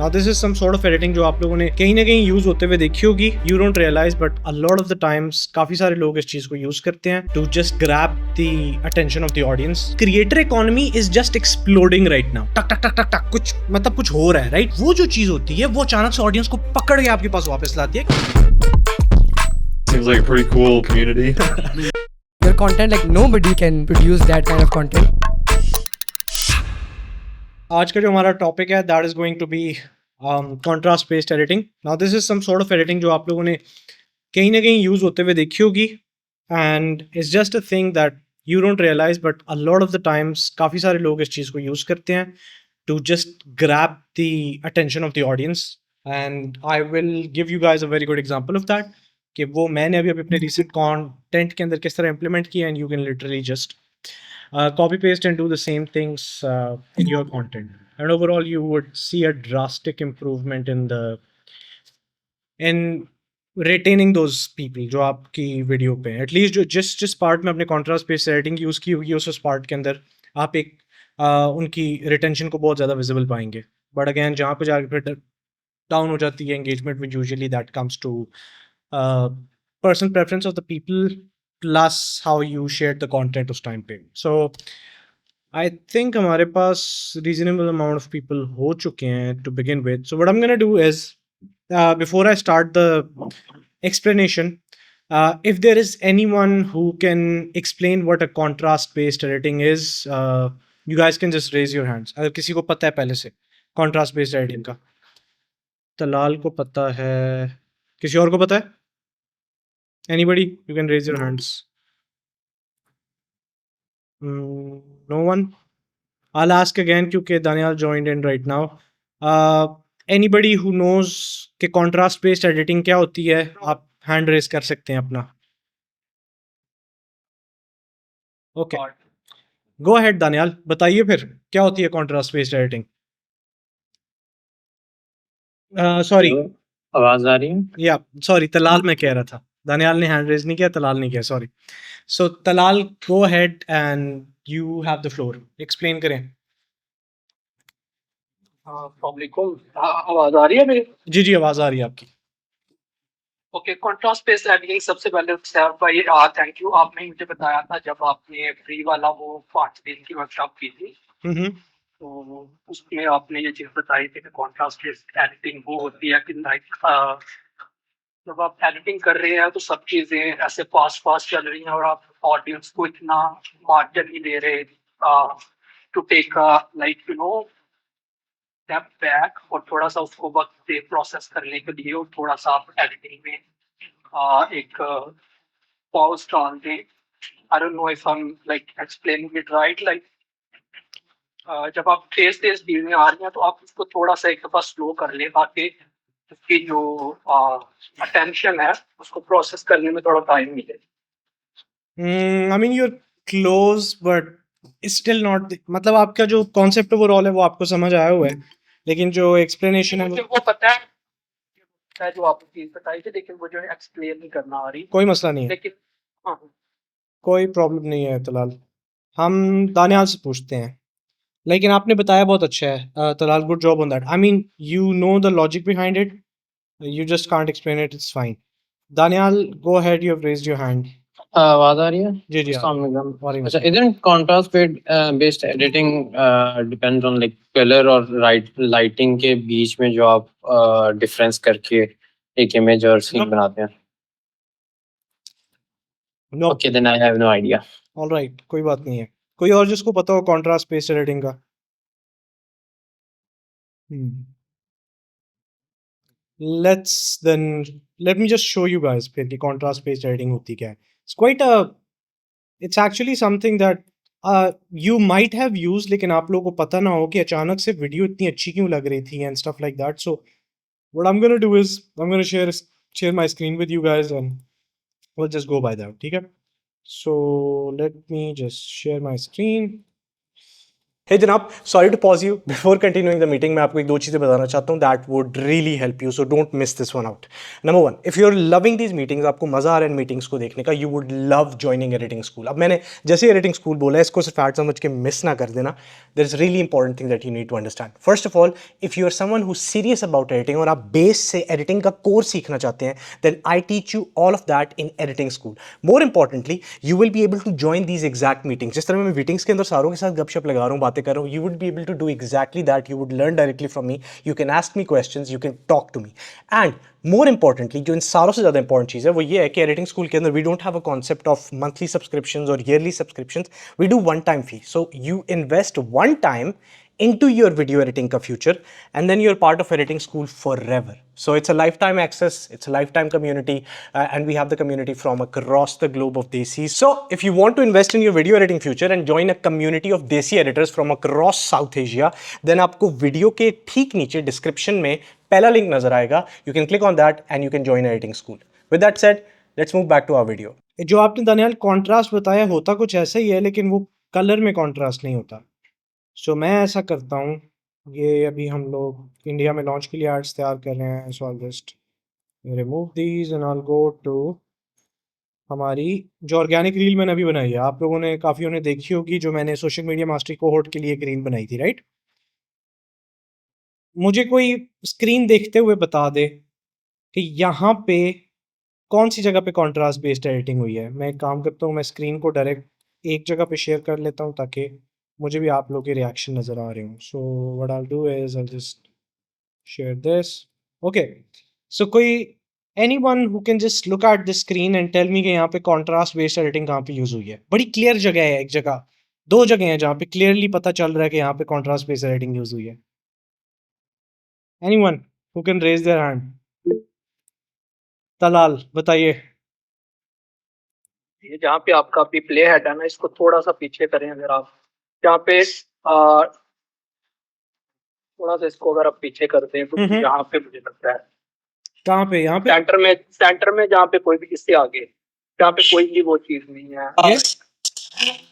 Now this is some sort of editing जो आप लोगों ने कहीं ना कहीं यूज होते हुए देखी होगी. You don't realize but a lot of the times काफी सारे लोग इस चीज को यूज करते हैं to just grab the attention of the audience. Creator economy is just exploding right now. टक टक टक टक टक कुछ मतलब कुछ हो रहा है, right? वो जो चीज होती है वो अचानक से ऑडियंस को पकड़ के आपके पास वापस लाती है. Seems like a pretty cool community. Your content, like nobody can produce that kind of content. आज का जो हमारा टॉपिक है that is going to be contrast based editing. Now this is some sort of editing जो आप लोगों ने कहीं ना कहीं यूज होते हुए देखी होगी and it's just a thing that you don't realise but a lot of the times काफ़ी सारे लोग इस चीज़ को यूज़ करते हैं to just grab the attention of the audience. And I will give you guys a very good example of that कि वो मैंने अभी अपने रिसेंट कंटेंट के अंदर किस तरह इंप्लीमेंट किया and you can literally just copy paste and do the same things in your content, and overall you would see a drastic improvement in retaining those people जो आपकी वीडियो पे हैं. At least जो जिस पार्ट में अपने contrast based editing use की होगी उस पार्ट के अंदर आप एक उनकी रिटेंशन को बहुत ज़्यादा विजिबल पाएंगे. बट अगेन जहाँ पे जाकर फिर डाउन हो जाती है एंगेजमेंट में, usually that comes to personal preference of the people plus how you share the content उस टाइम पे. सो आई थिंक हमारे पास रीजनेबल अमाउंट ऑफ पीपल हो चुके हैं to begin with. So what I am gonna do is before I start the explanation, if there is anyone who can explain what a contrast based editing is, you guys can just raise your hands. अगर किसी को पता है पहले से contrast based editing का. तलाल को पता है, किसी और को पता है? Anybody? You can raise your hands. No one? I'll ask again क्योंकि Daniel joined in right now. Anybody who knows कि contrast based editing क्या होती है, आप hand raise कर सकते हैं अपना. Okay. Go ahead Daniel, बताइए फिर क्या होती है contrast based editing. Sorry. आवाज आ रही है? Yeah, sorry, तलाल मैं कह रहा था. Daniel ने hand raise नहीं किया, तलाल ने किया, sorry. So Talal, go ahead and you have the floor. Explain करें. अस्सलामुअलैकुम, आवाज आ रही है मेरी? जी जी आवाज आ रही है आपकी. ओके, कॉन्ट्रास्ट बेस्ड एडिटिंग सबसे पहले सैफ भाई थैंक यू. आपने मुझे बताया था जब आपने फ्री वाला वो 5 दिन की वर्कशॉप की थी, तो उसमें आपने ये चीज बताई थी कि कॉन्ट्रास्ट बेस्ड एडिटिंग वो होती है कि लाइक जब आप एडिटिंग कर रहे हैं तो सब चीजें ऐसे फास्ट फास्ट चल रही हैं और आप ऑडियंस को इतना मार्जिन नहीं दे रहे to take like you know step back और थोड़ा सा उसको वक्त से प्रोसेस करने के लिए और थोड़ा सा आप एडिटिंग में एक पॉज डाल दें. आई don't know if I am like explaining it right. Like जब आप तेज तेज भीड़ में आ रही हैं तो आप उसको थोड़ा सा एक दफा स्लो कर लें ताकि उसकी जो अटेंशन है उसको प्रोसेस करने में थोड़ा टाइम मिले. I mean you're close but it's still not मतलब आपका जो कॉन्सेप्ट ओवरऑल है वो आपको समझ आया हुआ है, लेकिन जो एक्सप्लेनेशन है मुझे वो पता है जो आपको चीज बताई थी, लेकिन वो जो है एक्सप्लेन नहीं करना आ रही. कोई मसला नहीं है, लेकिन हाँ, कोई प्रॉब्लम नहीं है तलाल. हम दानियाल से पूछते हैं, लेकिन आपने बताया बहुत अच्छा है Talal. Good job on that. I mean you know the logic behind it, you just can't explain it, it's fine. Daniel, go ahead, you have raised your hand. आवाज आ रही है? जी जी. अस्सलाम वालेकुम. वालेकुम अच्छा, isn't contrast based editing depends on like color और lighting के बीच में जो आप डिफरेंस करके एक इमेज और सीन बनाते हैं? No. Okay, then I have no idea. All right, कोई बात नहीं है. कोई और जिसको पता हो contrast based editing का? Let me just show you guys फिर कि contrast based editing होती क्या है. It's actually something that you might have used, लेकिन आप लोगों को पता ना हो कि अचानक से वीडियो इतनी अच्छी क्यों लग रही थी and stuff like that. So what I'm gonna do is I'm gonna share my screen with you guys and we'll just go by that. ठीक है? So let me just share my screen. हे जनाब, sorry to pause you before continuing the meeting. मैं आपको एक दो चीज़ें बताना चाहता हूँ that would really help you, so don't miss this one out. Number one, if you are loving these meetings, आपको मज़ा आ रहा है इन मीटिंग्स को देखने का, you would love joining editing school. अब मैंने जैसे एडिटिंग स्कूल बोला है, इसको सिर्फ ऐड समझ के मिस ना कर देना। There is really important thing that you need to understand. First of all, if you are someone who serious about editing और आप बेस से एडिटिंग का कोर्स सीखना चाहते हैं, then I teach you all of that in editing school. More importantly, you will be able to join these exact meetings. जिस तरह मैं मीटिंग्स के अंदर सारों के साथ गपशप लगा रहा हूँ, बातें कर रहा हूँ, you would be able to do exactly that. You would learn directly from me, you can ask me questions, you can talk to me. And more importantly, जो इन सारों से ज़्यादा इंपॉर्टेंट चीज़ है वो ये है कि एडिटिंग स्कूल के अंदर we don't have a concept of monthly subscriptions और yearly subscriptions, we do one time fee. So you invest one time into your video editing ka future, and then you're part of editing school forever. So it's a lifetime access, it's a lifetime community, and we have the community from across the globe of Desi. So if you want to invest in your video editing future and join a community of Desi editors from across South Asia, then आपको video के ठीक नीचे description में पहला link नजर आएगा, you can click on that and you can join editing school. With that said, let's move back to our video. जो आपने दानियाल कॉन्ट्रास्ट बताया होता कुछ ऐसा ही है, लेकिन वो कलर में कॉन्ट्रास्ट नहीं होता। सो मैं ऐसा करता हूँ, ये अभी हम लोग इंडिया में लॉन्च के लिए आर्ट्स तैयार कर रहे हैं। So I just remove these and I go to हमारी जो ऑर्गेनिक रील मैंने अभी बनाई है। आप लोगों ने काफ़ियों ने देखी होगी, जो मैंने सोशल मीडिया मास्टरी कोहोर्ट के लिए एक रील बनाई थी, राइट। मुझे कोई स्क्रीन देखते हुए बता दे कि यहाँ पे कौन सी जगह पे कॉन्ट्रास्ट बेस्ड एडिटिंग हुई है। मैं एक काम करता हूँ, मैं स्क्रीन को डायरेक्ट एक जगह पे शेयर कर लेता हूँ ताकि मुझे भी आप लोगों के रिएक्शन नज़र आ रहे हूँ। So what I do is I just share this. Okay, so कोई anyone who can just look at the screen and tell me कि यहाँ पे कॉन्ट्रास्ट बेस्ड एडिटिंग कहाँ पे यूज़ हुई है। बड़ी क्लियर जगह है, एक जगह, दो जगह हैं जहाँ पे क्लियरली पता चल रहा है कि यहाँ पे कॉन्ट्रास्ट बेस्ड एडिटिंग यूज़ हुई है। Anyone who can raise their hand? Talal बताइए। ये जहाँ पे आपका अभी प्ले हेड है ना, इसको थोड़ा सा पीछे करें। अगर आप यहाँ पे थोड़ा सा इसको अगर आप पीछे करते हैं तो यहाँ पे मुझे लगता है कहाँ पे? यहाँ पे सेंटर में जहाँ पे कोई भी इससे आगे जहाँ पे कोई भी वो चीज नहीं है,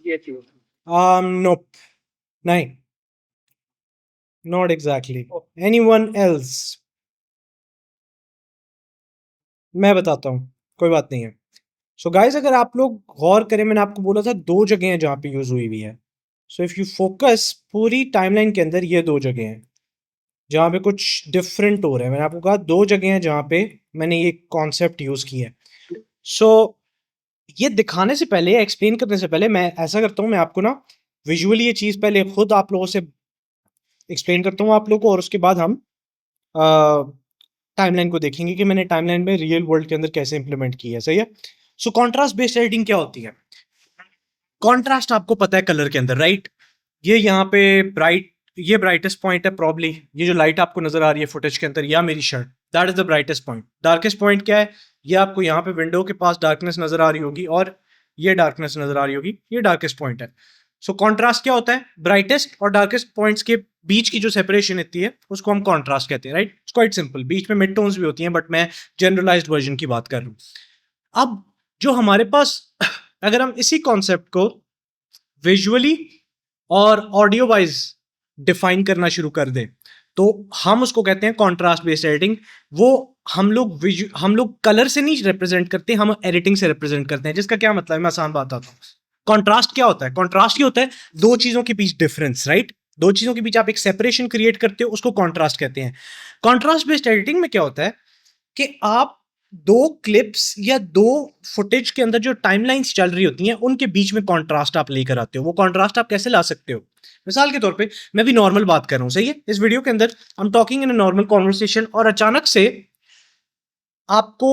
ये चीज nope, नहीं, not exactly. Anyone else? मैं बताता हूँ, कोई बात नहीं है। सो गाइज, अगर आप लोग गौर करें, मैंने आपको बोला था दो जगह हैं जहाँ पे यूज हुई हुई है। सो इफ यू फोकस, पूरी टाइमलाइन के अंदर ये दो जगह हैं जहाँ पे कुछ डिफरेंट हो रहा है। मैंने आपको कहा दो जगह हैं जहाँ पे मैंने ये कॉन्सेप्ट यूज किया है। सो ये दिखाने से पहले, एक्सप्लेन करने से पहले, मैं ऐसा करता हूँ, मैं आपको ना विजुअली ये चीज़ पहले खुद आप लोगों से एक्सप्लेन करता हूँ आप लोगों को, और उसके बाद हम टाइमलाइन को देखेंगे कि मैंने टाइमलाइन में रियल वर्ल्ड के अंदर कैसे इंप्लीमेंट की है। सही है। सो कॉन्ट्रास्ट बेस्ड एडिटिंग क्या होती है? कॉन्ट्रास्ट आपको पता है कलर के अंदर, राइट। ये यहाँ पे ये ब्राइटेस्ट पॉइंट है प्रॉब्ली। ये जो लाइट आपको नजर आ रही है फुटेज के अंदर, या मेरी shirt, that is the brightest point. Darkest point क्या है? ये आपको यहाँ पे विंडो के पास डार्कनेस नजर आ रही होगी, और ये डार्कनेस नजर आ रही होगी, ये डार्केस्ट पॉइंट है। सो कॉन्ट्रास्ट क्या होता है? ब्राइटेस्ट और डार्केस्ट पॉइंट्स के बीच की जो सेपरेशन इतनी है उसको हम कॉन्ट्रास्ट कहते हैं, राइट। It's quite simple. बीच में मिड टोन्स भी होती हैं, बट मैं जनरलाइज्ड वर्जन की बात कर रहा हूँ। अब जो हमारे पास, अगर हम इसी कॉन्सेप्ट को विजुअली और ऑडियो वाइज डिफाइन करना शुरू कर दें, तो हम उसको कहते हैं कॉन्ट्रास्ट बेस्ड एडिटिंग। वो हम लोग कलर से नहीं रिप्रेजेंट करते, हम एडिटिंग से रिप्रेजेंट करते हैं। जिसका क्या मतलब है, मैं आसान बात आता हूँ। कॉन्ट्रास्ट क्या होता है? कॉन्ट्रास्ट क्या होता है? दो चीजों के बीच डिफरेंस, राइट। दो चीजों के बीच आप एक सेपरेशन क्रिएट करते हो, उसको कॉन्ट्रास्ट कहते हैं। कॉन्ट्रास्ट बेस्ड एडिटिंग में क्या होता है कि आप दो क्लिप्स या दो फुटेज के अंदर जो टाइमलाइंस चल रही होती हैं, उनके बीच में कॉन्ट्रास्ट आप लेकर आते हो। वो कॉन्ट्रास्ट आप कैसे ला सकते हो? मिसाल के तौर पे, मैं भी नॉर्मल बात कर रहा हूं, सही है। इस वीडियो के अंदर I am talking in a normal conversation, और अचानक से आपको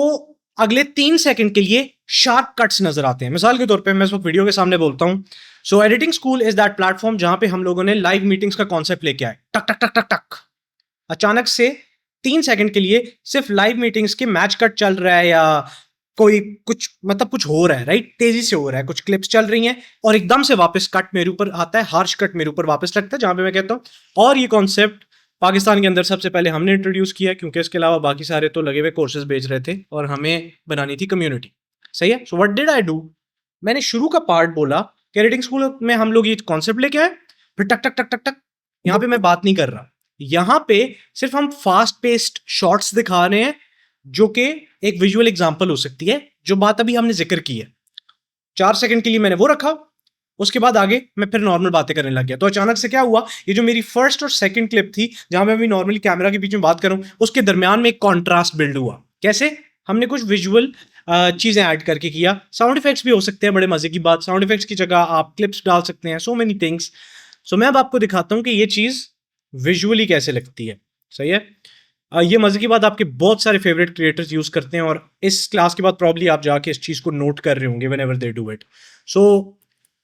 अगले 3 सेकंड के लिए शार्प कट्स नजर आते हैं। मिसाल के तौर पे मैं इस वक्त वीडियो के सामने बोलता हूं, so editing school is that platform जहां पे हम लोगों ने लाइव मीटिंग्स का कॉन्सेप्ट लेके आए। टक टक टक टक टक, अचानक से 3 सेकंड के लिए सिर्फ लाइव मीटिंग्स के मैच कट चल रहा है, या कोई कुछ मतलब कुछ हो रहा है, राइट। तेजी से हो रहा है, कुछ क्लिप्स चल रही हैं, और एकदम से वापस कट मेरे ऊपर आता है, हार्श कट मेरे ऊपर वापस लगता है, जहां पे मैं कहता हूं। और ये कॉन्सेप्ट पाकिस्तान के अंदर सबसे पहले हमने इंट्रोड्यूस किया, क्योंकि इसके अलावा बाकी सारे तो लगे हुए कोर्सेज बेच रहे थे और हमें बनानी थी कम्युनिटी। सही है। So what did I do? मैंने शुरू का पार्ट बोला कि एडिटिंग स्कूल में हम लोग ये कॉन्सेप्ट लेके आए, फिर टक टक टक टक टक। यहाँ पे मैं बात नहीं कर रहा, यहाँ पे सिर्फ हम फास्ट पेस्ड शॉट्स दिखा रहे हैं, जो कि एक विजुअल एग्जांपल हो सकती है। जो बात अभी हमने जिक्र की है, 4 सेकंड के लिए मैंने वो रखा, उसके बाद आगे मैं फिर नॉर्मल बातें करने लग गया। तो अचानक से क्या हुआ, ये जो मेरी फर्स्ट और सेकंड क्लिप थी जहां मैं अभी नॉर्मली कैमरा के बीच में बात करूं, उसके दरमियान में एक कॉन्ट्रास्ट बिल्ड हुआ। कैसे? हमने कुछ विजुअल चीजें ऐड करके किया। साउंड इफेक्ट्स भी हो सकते हैं, बड़े मजे की बात। साउंड इफेक्ट्स की जगह आप क्लिप्स डाल सकते हैं, सो मेनी थिंग्स। सो मैं अब आपको दिखाता हूं कि ये चीज विजुअली कैसे लगती है। सही है। ये मजे की बात, आपके बहुत सारे फेवरेट क्रिएटर्स यूज करते हैं, और इस क्लास के बाद प्रॉब्ली आप जाके इस चीज को नोट कर रहे होंगे व्हेनेवर दे डू इट। सो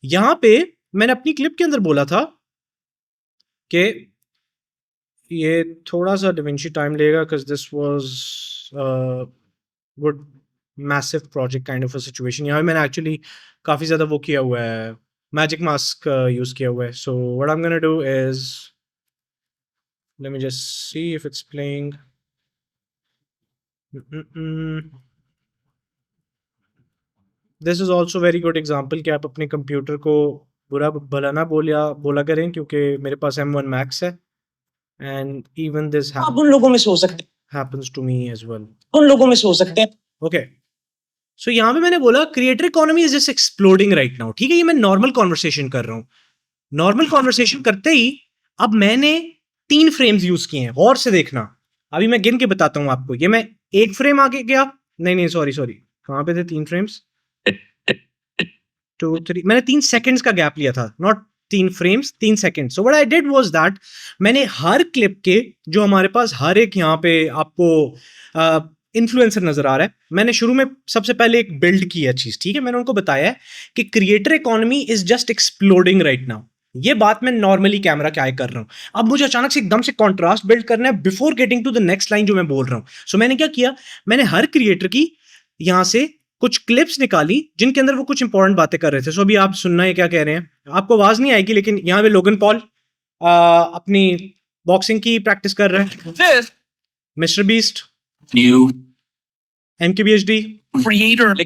यहां पे मैंने अपनी क्लिप के अंदर बोला था कि ये थोड़ा सा डिविंची टाइम लेगा, because this was good massive project kind of a situation. यहाँ पे मैंने एक्चुअली काफ़ी ज़्यादा वो किया हुआ है, मैजिक मास्क यूज़ किया हुआ है। सो what I am gonna do is, let me just see if it's playing. This is also very good example कि आप अपने कंप्यूटर को बुरा भला ना बोला करें, क्योंकि मेरे पास M1 Max है, एंड इवन दिस आप उन लोगों में सो सकते happens to me as well. उन लोगों में सो सकते हैं ओके, सो यहाँ पे मैंने बोला creator economy is just exploding right now. ठीक है, ये मैं नॉर्मल कॉन्वर्सेशन कर रहा हूँ। नॉर्मल कॉन्वर्सेशन करते ही अब मैंने 3 फ्रेम्स यूज किए हैं, गौर से देखना। अभी मैं गिन के बताता हूँ आपको। ये मैं 1 फ्रेम आगे गया, नहीं सॉरी कहाँ पे थे 3 फ्रेम्स, 2 3, मैंने 3 सेकंड्स का गैप लिया था, not 3 frames, 3 second. So what I did was that, मैंने हर क्लिप के जो हमारे पास हर एक यहाँ पे आपको इन्फ्लुएंसर नजर आ रहा है, मैंने शुरू में सबसे पहले एक बिल्ड किया चीज। ठीक है, मैंने उनको बताया है कि creator economy is just exploding right now. ये बात मैं नॉर्मली कैमरा के आगे कर रहा हूं। अब मुझे अचानक से एकदम से कॉन्ट्रास्ट बिल्ड करना है before getting to the next line जो मैं बोल रहा हूं। सो मैंने क्या किया, मैंने हर क्रिएटर की यहां से कुछ क्लिप्स निकाली जिनके अंदर वो कुछ इंपॉर्टेंट बातें कर रहे थे। सो अभी आप सुनना है क्या कह रहे हैं, आपको आवाज नहीं आएगी, लेकिन यहाँ पे लोगन पॉल अपनी बॉक्सिंग की प्रैक्टिस कर रहे हैं, mister beast, new MKBHD, creator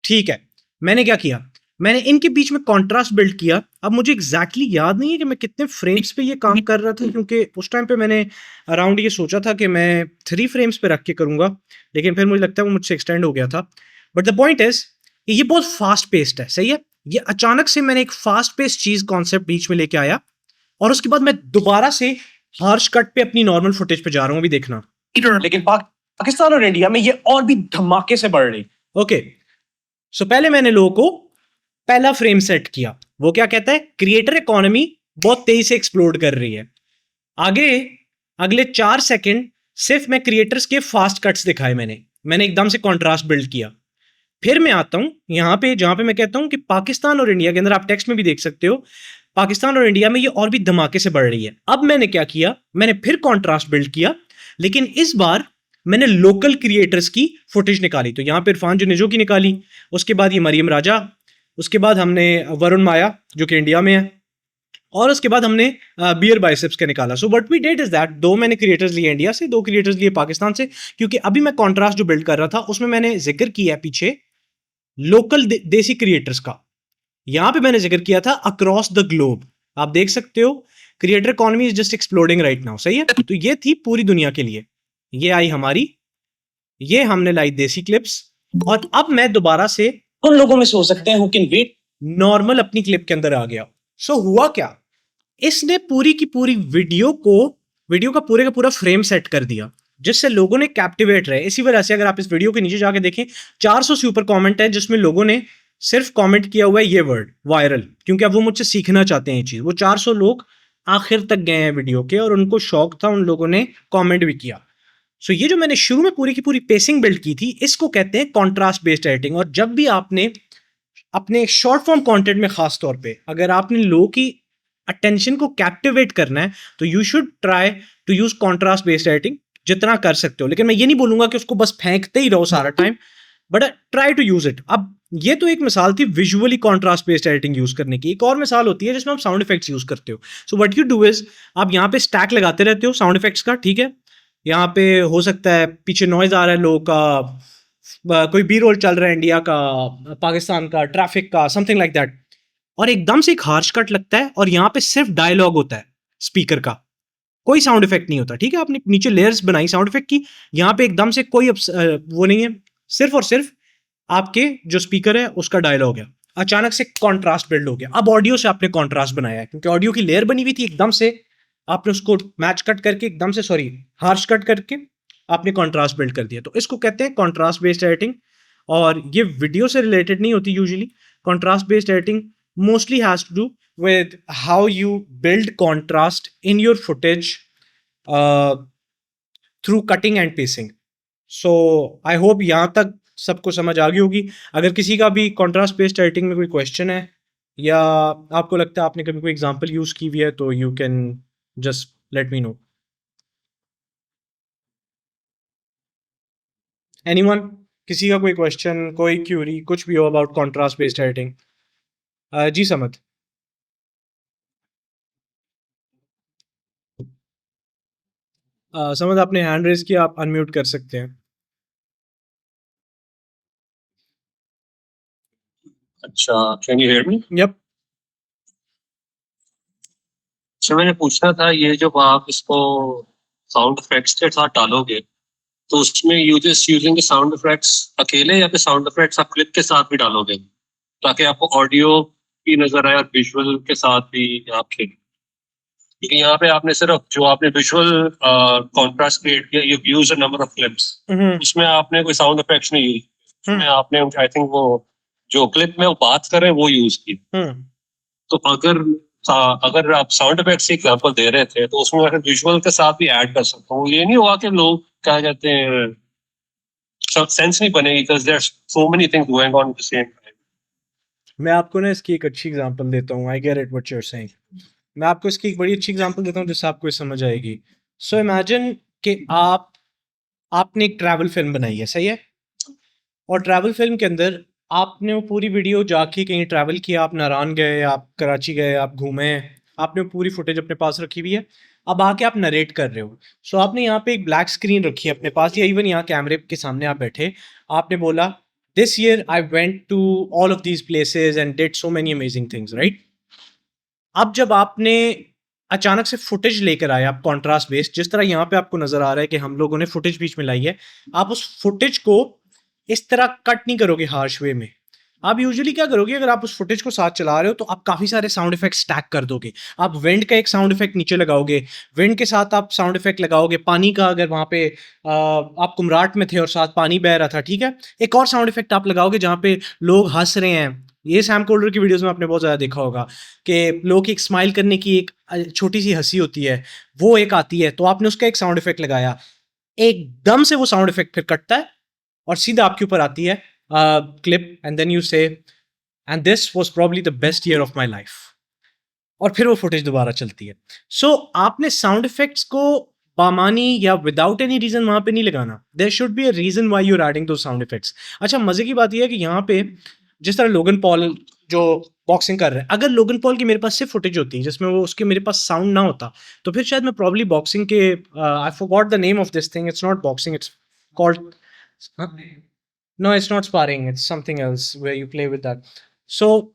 ठीक है। मैंने क्या किया, मैंने इनके बीच में कॉन्ट्रास्ट बिल्ड किया। अब मुझे एग्जैक्टली याद नहीं है कि मैं कितने फ्रेम्स पे ये काम कर रहा था, क्योंकि उस टाइम पे मैंने अराउंड ये सोचा था कि मैं 3 फ्रेम्स पे रख के करूंगा, लेकिन फिर मुझे लगता है वो मुझसे एक्सटेंड हो गया था। बट द पॉइंट इज, ये बहुत फास्ट पेस्ड है। सही है, ये अचानक से मैंने एक फास्ट पेस्ड चीज कॉन्सेप्ट बीच में लेके आया, और उसके बाद मैं दोबारा से हार्श कट पे अपनी नॉर्मल फुटेज पे जा रहा हूँ। अभी देखना, लेकिन पाकिस्तान और इंडिया में ये और भी धमाके से बढ़ रही। ओके। सो पहले मैंने लोगों को पहला फ्रेम सेट किया, वो क्या कहता है, क्रिएटर इकोनॉमी बहुत तेजी से एक्सप्लोड कर रही है। आगे अगले 4 सेकंड सिर्फ मैं क्रिएटर्स के फास्ट कट्स दिखाए, मैंने एकदम से कॉन्ट्रास्ट बिल्ड किया। फिर मैं आता हूं यहां पे जहां पे मैं कहता हूं कि पाकिस्तान और इंडिया के अंदर, आप टेक्स्ट में भी देख सकते हो, पाकिस्तान और इंडिया में ये और भी धमाके से बढ़ रही है। अब मैंने क्या किया, मैंने फिर कॉन्ट्रास्ट बिल्ड किया, लेकिन इस बार मैंने लोकल क्रिएटर्स की फुटेज निकाली। तो यहाँ पे इरफान जुनेजो की निकाली, उसके बाद ये मरियम राजा, उसके बाद हमने वरुण माया जो कि इंडिया में है, और उसके बाद हमने बियर बाइसेप्स का निकाला। So what we did is that, 2 मैंने क्रिएटर्स लिए इंडिया से, 2 क्रिएटर्स लिए पाकिस्तान से, क्योंकि अभी मैं कॉन्ट्रास्ट जो बिल्ड कर रहा था उसमें मैंने जिक्र किया है पीछे लोकल देसी क्रिएटर्स का। यहां पे मैंने जिक्र किया था अक्रॉस द ग्लोब। आप देख सकते हो creator economy is just exploding right now. सही है, तो ये थी पूरी दुनिया के लिए, ये आई हमारी, ये हमने लाई देसी क्लिप्स, और अब मैं दोबारा से उन लोगों में सो सकते हैं हु कैन वेट नॉर्मल अपनी क्लिप के अंदर आ गया। सो हुआ क्या, इसने पूरी की पूरी वीडियो का पूरा फ्रेम सेट कर दिया, जिससे लोगों ने कैप्टिवेट रहे। इसी वजह से अगर आप इस वीडियो के नीचे जाके देखें, 400 से ऊपर कमेंट है जिसमें लोगों ने सिर्फ कमेंट किया हुआ है ये वर्ड वायरल, क्योंकि अब वो मुझसे सीखना चाहते हैं ये चीज। वो 400 लोग आखिर तक गए हैं वीडियो के, और उनको शौक था, उन लोगों ने कमेंट भी किया। सो ये जो मैंने शुरू में पूरी की पूरी पेसिंग बिल्ड की थी, इसको कहते हैं कॉन्ट्रास्ट बेस्ड एडिटिंग। और जब भी आपने अपने शॉर्ट फॉर्म कंटेंट में खास तौर पे अगर आपने लोगों की अटेंशन को कैप्टिवेट करना है, तो you should try to use contrast based editing जितना कर सकते हो। लेकिन मैं ये नहीं बोलूंगा कि उसको बस फेंकते ही रहो सारा time, but try to use it. अब ये तो एक मिसाल थी visually contrast based editing use करने की। एक और मिसाल होती है जिसमें आप साउंड इफेक्ट्स यूज करते हो। So what you do is, आप यहाँ पे स्टैक लगाते रहते हो साउंड इफेक्ट्स का। ठीक है, यहाँ पे हो सकता है पीछे नॉइज आ रहा है लोगों का, कोई बी रोल चल रहा है इंडिया का, पाकिस्तान का, ट्रैफिक का, समथिंग लाइक दैट। और एकदम से एक हार्श कट लगता है और यहाँ पे सिर्फ डायलॉग होता है स्पीकर का, कोई साउंड इफेक्ट नहीं होता, ठीक है। आपने नीचे लेयर्स बनाई साउंड इफेक्ट की, यहाँ पे एकदम से कोई वो नहीं है, सिर्फ और सिर्फ आपके जो स्पीकर है उसका डायलॉग है। अचानक से कॉन्ट्रास्ट बिल्ड हो गया। अब ऑडियो से आपने कॉन्ट्रास्ट बनाया है क्योंकि ऑडियो की लेयर बनी हुई थी, एकदम से आपने उसको मैच कट करके एकदम से हार्श कट करके आपने कॉन्ट्रास्ट बिल्ड कर दिया। तो इसको कहते हैं कॉन्ट्रास्ट बेस्ड एडिटिंग। और ये वीडियो से रिलेटेड नहीं होती usually. Contrast based editing mostly has to do with how you build contrast in your footage through cutting and pacing. So I hope यहाँ तक सबको समझ आ गई होगी। अगर किसी का भी कॉन्ट्रास्ट बेस्ड एडिटिंग में कोई क्वेश्चन है या आपको लगता है आपने कभी कोई एग्जांपल यूज की हुई है तो you can just let me know. Anyone, किसी का कोई क्वेश्चन, कोई क्यूरी, कुछ भी हो अबाउट कॉन्ट्रास्ट बेस्ड एडिटिंग? जी समझ। समझ आपने हैंड रेज किया, आप अनम्यूट कर सकते हैं। अच्छा, can you hear me? Yup. अच्छा, मैंने पूछना था, ये जब आप इसको साउंड इफेक्ट्स के साथ डालोगे तो उसमें you just using the sound effects अकेले या फिर साउंड इफेक्ट्स आप क्लिप के साथ भी डालोगे ताकि आपको ऑडियो भी नजर आए और विजुअल के साथ भी आप खेलें? क्योंकि यहाँ पे आपने सिर्फ जो आपने विजुअल कॉन्ट्रास्ट क्रिएट किया, you use a number of clips, उसमें आपने कोई साउंड इफेक्ट्स नहीं यूज, उसमें आपने आई थिंक वो जो क्लिप में वो बात कर रहे हैं वो यूज की। तो अगर आप साउंड इफेक्ट्स की एग्जांपल दे रहे थे तो उसमें अगर विजुअल के साथ भी ऐड कर सकता हूँ, ये नहीं हुआ कि लोग क्या कहते हैं सेंस नहीं बनेगी because there are so many things going on at the same time. मैं आपको ना इसकी एक अच्छी एग्जांपल देता हूँ। I get it what you are saying. मैं आपको इसकी एक बड़ी अच्छी एग्जांपल देता हूँ जिससे आपको समझ आएगी। सो इमेजिन कि आपने एक ट्रैवल फिल्म बनाई है, सही है? और ट्रैवल फिल्म के अंदर आपने वो पूरी वीडियो जाके कहीं ट्रैवल किया, आप नारायण गए, आप कराची गए, आप घूमे, आपने वो पूरी फुटेज अपने पास रखी हुई है। अब आके आप नरेट कर रहे हो। सो आपने यहाँ पे एक ब्लैक स्क्रीन रखी है अपने पास या इवन यहाँ कैमरे के सामने आप बैठे, आपने बोला this year I went to all of these places and did so many amazing things, right? अब जब आपने अचानक से फुटेज लेकर आए आप कॉन्ट्रास्ट बेस्ड, जिस तरह यहाँ पे आपको नजर आ रहा है कि हम लोगों ने फुटेज बीच में लाई है, आप उस फुटेज को इस तरह कट नहीं करोगे हार्श वे में। आप यूजुअली क्या करोगे, अगर आप उस फुटेज को साथ चला रहे हो तो आप काफ़ी सारे साउंड इफेक्ट स्टैक कर दोगे। आप विंड का एक साउंड इफेक्ट नीचे लगाओगे, विंड के साथ आप साउंड इफेक्ट लगाओगे पानी का, अगर वहाँ पे आप कुमराट में थे और साथ पानी बह रहा था, ठीक है, एक और साउंड इफेक्ट आप लगाओगे जहाँ पे लोग हंस रहे हैं। ये सैम कोल्डर की वीडियोस में आपने बहुत ज़्यादा देखा होगा कि लोग एक स्माइल करने की एक छोटी सी हंसी होती है, वो एक आती है, तो आपने उसका एक साउंड इफेक्ट लगाया, एकदम से वो साउंड इफेक्ट फिर कटता है और सीधा आपके ऊपर आती है क्लिप एंड देन यू से and this was probably the best year of my life, और फिर वो फुटेज दोबारा चलती है। सो आपने साउंड इफेक्ट्स को बामानी या विदाउट एनी रीजन वहां पे नहीं लगाना। There should be a reason why you are adding दो साउंड इफेक्ट्स। अच्छा, मजे की बात यह है कि यहाँ पे जिस तरह लोगन पॉल जो बॉक्सिंग कर रहे हैं, अगर लोगन पॉल की मेरे पास सिर्फ फुटेज होती जिसमें वो उसके मेरे पास साउंड ना होता तो फिर शायद मैं प्रॉब्ली बॉक्सिंग के I forgot the name of this thing, it's not boxing, it's called no it's not sparring, it's something else where you play with that. So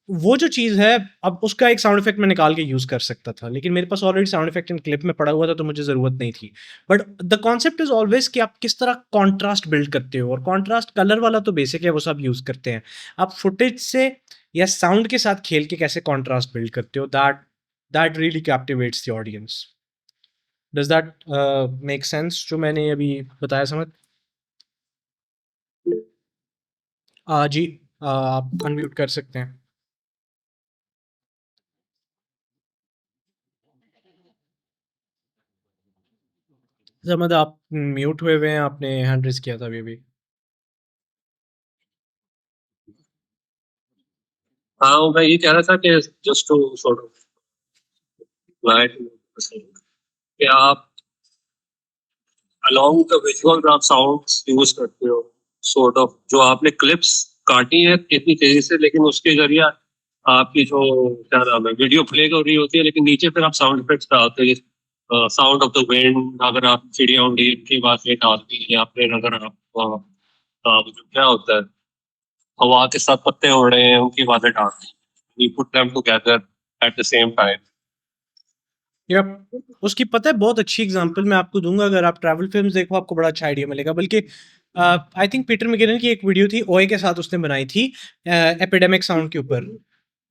वो जो चीज़ है, अब उसका एक साउंड इफेक्ट मैं निकाल के यूज़ कर सकता था, लेकिन मेरे पास ऑलरेडी साउंड इफेक्ट इन क्लिप में पड़ा हुआ था तो मुझे ज़रूरत नहीं थी। But the concept is always कि आप किस तरह कॉन्ट्रास्ट बिल्ड करते हो, और कॉन्ट्रास्ट कलर वाला तो बेसिक है, वो सब यूज़ करते हैं। आप फुटेज से या साउंड के साथ खेल के कैसे कॉन्ट्रास्ट बिल्ड करते हो, that really कैप्टिवेट्स the audience. Does that make sense जो मैंने अभी बताया? समझ? जी, आप अनम्यूट कर सकते हैं। समझ, आप म्यूट हुए हैं, आपने हैंड रेज किया था अभी अभी। हाँ, मैं ये कह रहा था कि just to sort of light कि आप along the visual आप साउंड्स यूज करते हो, सॉर्ट ऑफ जो आपने क्लिप्स काटी है इतनी तेजी से, लेकिन उसके जरिए आपकी जो क्या नाम है वीडियो प्ले कर रही होती है, लेकिन नीचे फिर आप साउंड इफेक्ट्स डालते हैं, साउंड ऑफ द विंड, अगर आप चिड़िया उड़ी की बात ये डालती है, या फिर अगर आप जो क्या होता है हवा के साथ पत्ते उड़ रहे हैं उनकी बातें डालती हैं, You put them together at the same time. Yup उसकी पता है बहुत अच्छी एग्जांपल मैं आपको दूंगा, अगर आप ट्रैवल फिल्म्स देखो आपको बड़ा अच्छा आइडिया मिलेगा। बल्कि आई थिंक पीटर मैकिनन की एक वीडियो थी ओए के साथ, उसने बनाई थी एपिडेमिक साउंड के ऊपर।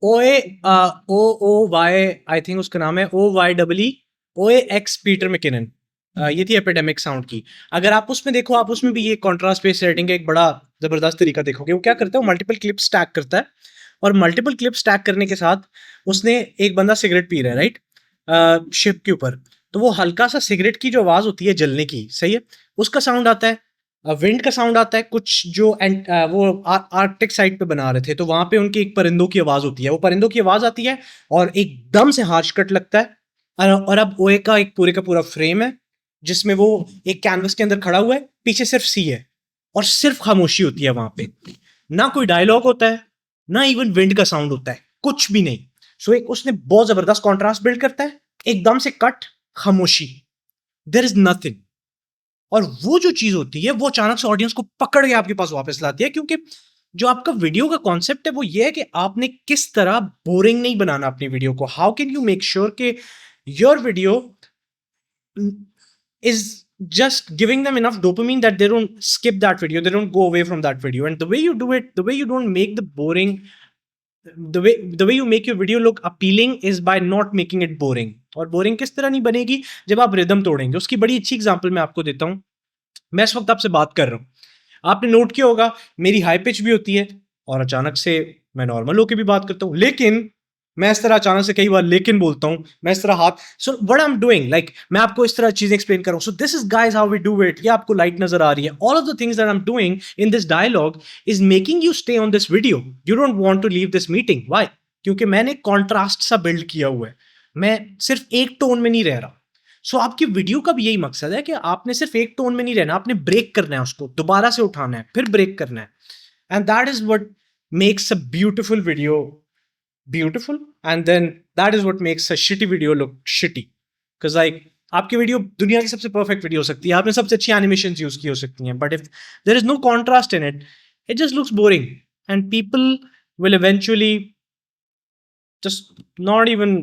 ओए ओ ओ वाई आई थिंक उसका नाम है OYEE OAX पीटर मैकिनन। ये थी एपिडेमिक साउंड की। अगर आप उसमें देखो, आप उसमें भी ये कॉन्ट्रास्ट बेस्ड सेटिंग का एक बड़ा जबरदस्त तरीका देखोगे। वो क्या करता है, वो मल्टीपल क्लिप स्टैक करता है, और मल्टीपल क्लिप स्टैक करने के साथ उसने एक बंदा सिगरेट पी रहा है राइट शिप के ऊपर, तो वो हल्का सा सिगरेट की जो आवाज होती है जलने की, सही है, उसका साउंड आता है, विंड का साउंड आता है। कुछ जो वो आर्कटिक साइड पे बना रहे थे, तो वहां पे उनकी एक परिंदों की आवाज होती है, वो परिंदों की आवाज आती है और एकदम से हार्श कट लगता है। और अब ओए का एक पूरे का पूरा फ्रेम है जिसमें वो एक कैनवस के अंदर खड़ा हुआ है, पीछे सिर्फ सी है और सिर्फ खामोशी होती है वहां पे, ना कोई डायलॉग होता है, ना इवन विंड का साउंड होता है, कुछ भी नहीं। सो एक उसने बहुत जबरदस्त कॉन्ट्रास्ट बिल्ड करता है, एकदम से कट, खामोशी, देयर इज नथिंग। और वो जो चीज होती है वो अचानक से ऑडियंस को पकड़ के आपके पास वापस लाती है, क्योंकि जो आपका वीडियो का कॉन्सेप्ट है वो ये है कि आपने किस तरह बोरिंग नहीं बनाना अपनी वीडियो को। How can you make sure कि your video is just giving them enough dopamine that they don't skip that video, they don't go away from that video. And the way you do it, the way you don't make the boring, the way you make your video look appealing is by not making it boring. और boring किस तरह नहीं बनेगी, जब आप rhythm तोड़ेंगे। उसकी बड़ी अच्छी एग्जांपल मैं आपको देता हूँ। मैं इस वक्त आपसे बात कर रहा हूँ, आपने नोट किया होगा मेरी हाई पिच भी होती है और अचानक से मैं नॉर्मल होकर भी बात करता हूँ, लेकिन मैं इस तरह अचानक से कई बार लेकिन बोलता हूँ, मैं इस तरह हाथ। So what I am doing, like मैं आपको इस तरह चीजें एक्सप्लेन कर रहा हूँ। So this is guys how we do it. ये आपको लाइट नजर आ रही है। All of the things that I am doing in this dialogue is making you stay on this video. You don't want to leave this meeting. Why? क्योंकि मैंने contrast सा build किया हुआ है, मैं सिर्फ एक टोन में नहीं रह रहा। सो आपकी वीडियो का भी यही मकसद है कि आपने सिर्फ एक टोन में नहीं रहना, आपने ब्रेक करना है, उसको दोबारा से उठाना है, फिर ब्रेक करना है। And that is what makes a beautiful video beautiful, and then that is what makes a shitty video look shitty. Because like आपकी वीडियो दुनिया की सबसे परफेक्ट वीडियो हो सकती है, आपने सबसे अच्छी एनिमेशन यूज की हो सकती हैं, but if there is no contrast in it, it just looks boring and people will eventually just not even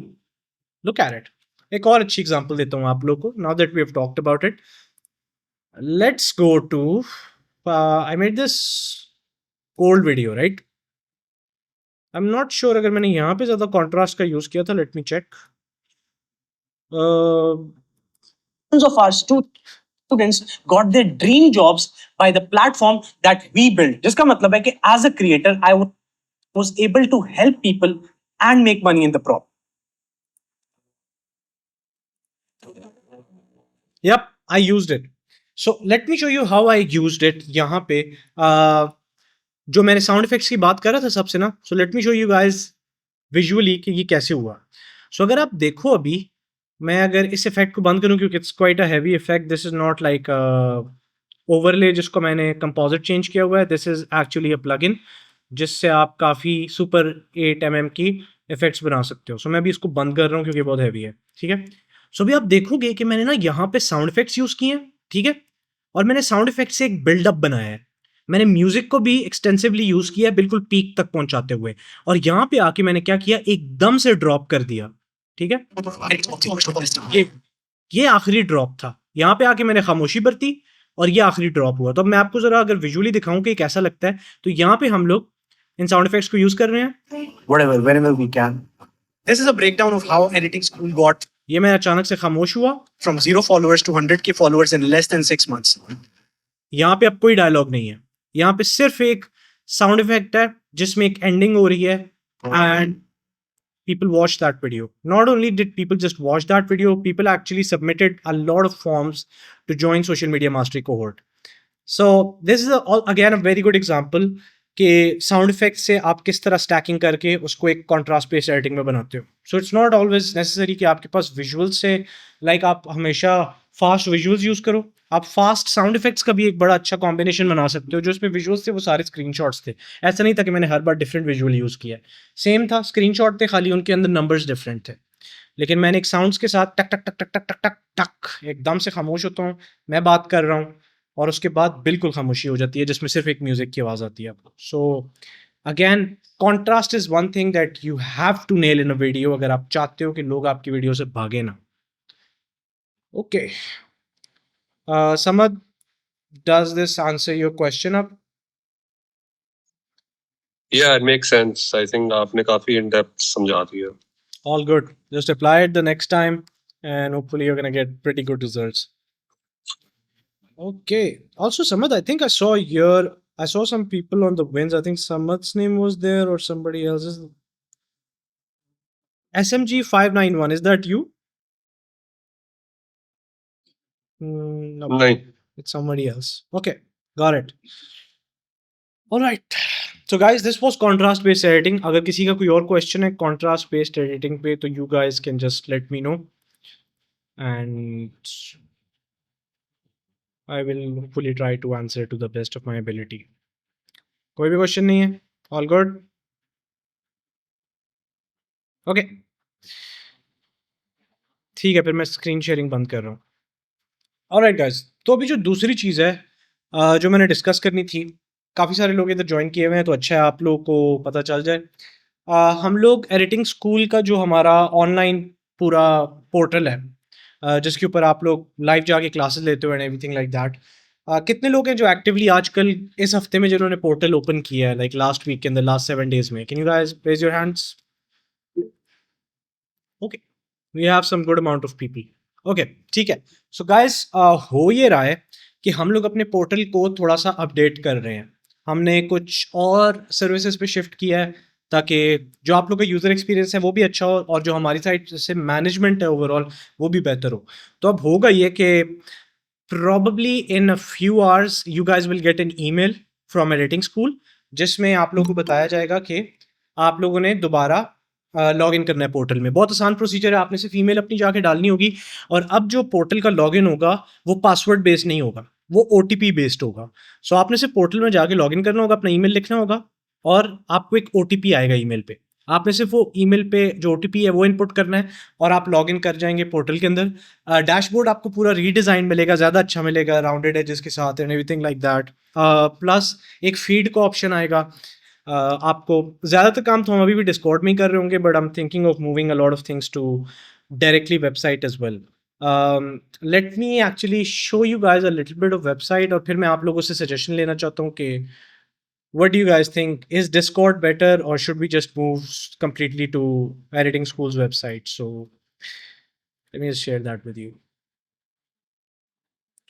look at it. एक और अच्छी एग्जांपल देता हूँ आप लोगों को, now that we have talked about it. Let's go to I made this cold video right. I am not sure अगर मैंने यहाँ पे ज़्यादा कॉन्ट्रास्ट का यूज़ किया था, let me check. of our students got their dream jobs by the platform that we built. जिसका मतलब है कि as a creator, I was able to help people and make money in the process. Yep, I used it. So let me show you how I used it. यहाँ पे जो मैंने sound effects की बात कर रहा था सबसे ना, so let me show you guys visually कि ये कैसे हुआ। सो अगर आप देखो अभी मैं अगर इस इफेक्ट को बंद करूं, क्योंकि it's quite a heavy effect, this is not like overlay जिसको मैंने कंपोजिट चेंज किया हुआ है, this is actually a plugin जिससे आप काफ़ी सुपर 8mm की इफेक्ट्स बना सकते हो। सो मैं अभी इसको बंद कर रहा हूँ क्योंकि बहुत हैवी है, ठीक है। सो अभी आप देखोगे कि मैंने ना यहाँ पे साउंड इफेक्ट्स यूज़ किए हैं, ठीक है, और मैंने साउंड इफेक्ट से एक बिल्डअप बनाया है। मैंने म्यूजिक को भी एक्सटेंसिवली यूज किया बिल्कुल पीक तक पहुंचाते हुए, और यहाँ पे आके मैंने क्या किया, एकदम से ड्रॉप कर दिया, ठीक है। ये आखिरी ड्रॉप था, यहाँ पे आके मैंने खामोशी बरती और ये आखिरी ड्रॉप हुआ। तो अब मैं आपको जरा अगर विजुअली दिखाऊं कि कैसा लगता है, तो यहाँ पे हम लोग इन साउंड इफेक्ट्स को यूज कर रहे हैं। Whatever, whenever we can. This is a breakdown of how editing school got ये मैं अचानक से खामोश हुआ, from 0 followers to 100K followers in less than 6 months. यहाँ पे अब कोई डायलॉग नहीं है, यहाँ पे सिर्फ एक साउंड इफेक्ट है जिसमें एक एंडिंग हो रही है, and people watched that video. Not only did people just watch that video, people actually submitted a lot of forms to join Social Media Mastery cohort. So this is again a very good example कि sound effect से आप किस तरह stacking करके उसको एक contrast based editing में बनाते हो। So it's not always necessary कि आपके पास विजुअल्स से लाइक आप हमेशा फास्ट विजुअल्स यूज़ करो, आप फास्ट साउंड इफेक्ट्स का भी एक बड़ा अच्छा कॉम्बिनेशन बना सकते हो। जो इसमें विजुअल्स थे वो सारे स्क्रीनशॉट्स थे, ऐसा नहीं था कि मैंने हर बार डिफरेंट विजुअल यूज़ किया, सेम था, स्क्रीनशॉट थे, खाली उनके अंदर नंबर्स डिफरेंट थे, लेकिन मैंने एक साउंड्स के साथ टक टक टक टक टक टक टक टक एकदम से खामोश होता हूँ, मैं बात कर रहा हूँ और उसके बाद बिल्कुल खामोशी हो जाती है जिसमें सिर्फ एक म्यूजिक की आवाज़ आती है आपको। So again contrast is one thing that you have to nail in a video अगर आप चाहते हो कि लोग आपकी वीडियो से भागे ना. Okay, Samad, does this answer your question up? Yeah, it makes sense. I think आपने काफी in depth समझा दिया. All good. Just apply it the next time, and hopefully you're gonna get pretty good results. Okay. Also, Samad, I think I saw some people on the wins. I think Samad's name was there or somebody else's. SMG 591. Is that you? No, नहीं. it's somebody else. Okay, got it. All right. So guys, this was contrast based editing. अगर किसी का कोई और question है contrast based editing पे, तो you guys can just let me know, and I will hopefully try to answer to the best of my ability. कोई भी question नहीं है? All good? Okay. ठीक है, फिर मैं स्क्रीन शेयरिंग बंद कर रहा हूँ. ऑलराइट गाइस, तो अभी जो दूसरी चीज़ है जो मैंने डिस्कस करनी थी, काफ़ी सारे लोग इधर ज्वाइन किए हुए हैं, तो अच्छा है आप लोगों को पता चल जाए. हम लोग एडिटिंग स्कूल का जो हमारा ऑनलाइन पूरा पोर्टल है, जिसके ऊपर आप लोग लाइव जाके क्लासेस लेते हो एंड एवरीथिंग लाइक दैट, कितने लोग हैं जो एक्टिवली आजकल इस हफ्ते में जिन्होंने पोर्टल ओपन किया है, लाइक लास्ट वीक के अंदर, लास्ट 7 days में? Can you guys raise your hands? Okay, we have some good amount of people. Okay, ठीक है. सो गाइस, हो ये रहा है कि हम लोग अपने पोर्टल को थोड़ा सा अपडेट कर रहे हैं. हमने कुछ और सर्विसेज पे शिफ्ट किया है ताकि जो आप लोग का यूज़र एक्सपीरियंस है वो भी अच्छा हो और जो हमारी साइड से मैनेजमेंट है ओवरऑल वो भी बेहतर हो. तो अब होगा ये कि probably in a few hours you guys will get an email from editing school जिसमें आप लोगों को बताया जाएगा कि आप लोगों ने दोबारा लॉग इन करना है पोर्टल में. बहुत आसान प्रोसीजर है, आपने सिर्फ ईमेल अपनी जाके डालनी होगी. और अब जो पोर्टल का लॉग इन होगा वो पासवर्ड बेस्ड नहीं होगा, वो OTP बेस्ड होगा. सो आपने सिर्फ पोर्टल में जाके लॉग इन करना होगा, अपना ईमेल लिखना होगा और आपको एक OTP आएगा ईमेल पे. आपने सिर्फ वो ईमेल पे जो OTP है वो इनपुट करना है और आप लॉग इन कर जाएंगे पोर्टल के अंदर. डैशबोर्ड आपको पूरा रीडिज़ाइन मिलेगा, ज़्यादा अच्छा मिलेगा, राउंडेड एजेस के साथ and everything like that. Plus एक फीड का ऑप्शन आएगा. आपको ज़्यादातर काम तो हम अभी भी डिस्कॉर्ड में ही कर रहे होंगे, but I am thinking of moving a lot of things to directly website as well. Let me actually show you guys a little bit of website और फिर मैं आप लोगों से सजेशन लेना चाहता हूँ कि what do you guys think? Is Discord better or should we just move completely to editing school's website? So let me just share that with you.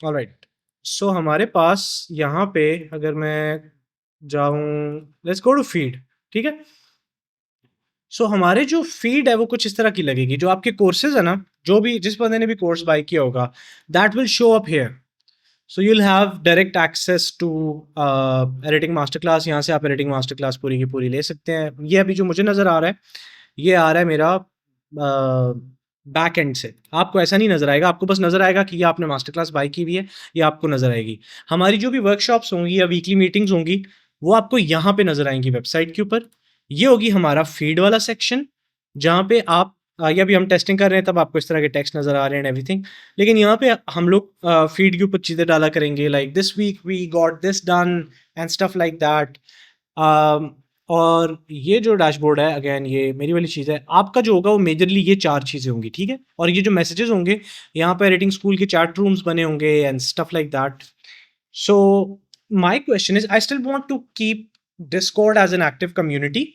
All right. So हमारे पास यहाँ पे अगर मैं जाऊँ, let's go to feed. ठीक है. सो हमारे जो फीड है वो कुछ इस तरह की लगेगी. जो आपके कोर्सेज है ना, जो भी जिस बंदे ने भी कोर्स बाय किया होगा, that will show up here. So you'll have direct access to editing master class. यहाँ से आप एडिटिंग मास्टर क्लास पूरी की पूरी ले सकते हैं. ये अभी जो मुझे नज़र आ रहा है, ये आ रहा है मेरा बैक एंड से. आपको ऐसा नहीं नज़र आएगा, आपको बस नज़र आएगा कि ये आपने मास्टर क्लास बाय की हुई है, ये आपको नज़र आएगी. हमारी जो भी वर्कशॉप्स होंगी या वीकली मीटिंग्स होंगी वो आपको यहाँ पे नज़र आएंगी वेबसाइट के ऊपर. ये होगी हमारा फीड वाला सेक्शन जहाँ पे आप या भी हम टेस्टिंग कर रहे हैं तब आपको इस तरह के टेक्स्ट नज़र आ रहे हैं एवरीथिंग. लेकिन यहाँ पे हम लोग फीड के ऊपर चीज़ें डाला करेंगे, like this week we got this done and stuff like that. और ये जो डैशबोर्ड है, अगेन ये मेरी वाली चीज़ है, आपका जो होगा वो मेजरली ये 4 चीज़ें होंगी. ठीक है. और ये जो मैसेजेस होंगे, यहाँ पे एडिटिंग स्कूल के चैट रूम्स बने होंगे and stuff like that. So my question is, I still want to keep Discord as an active community.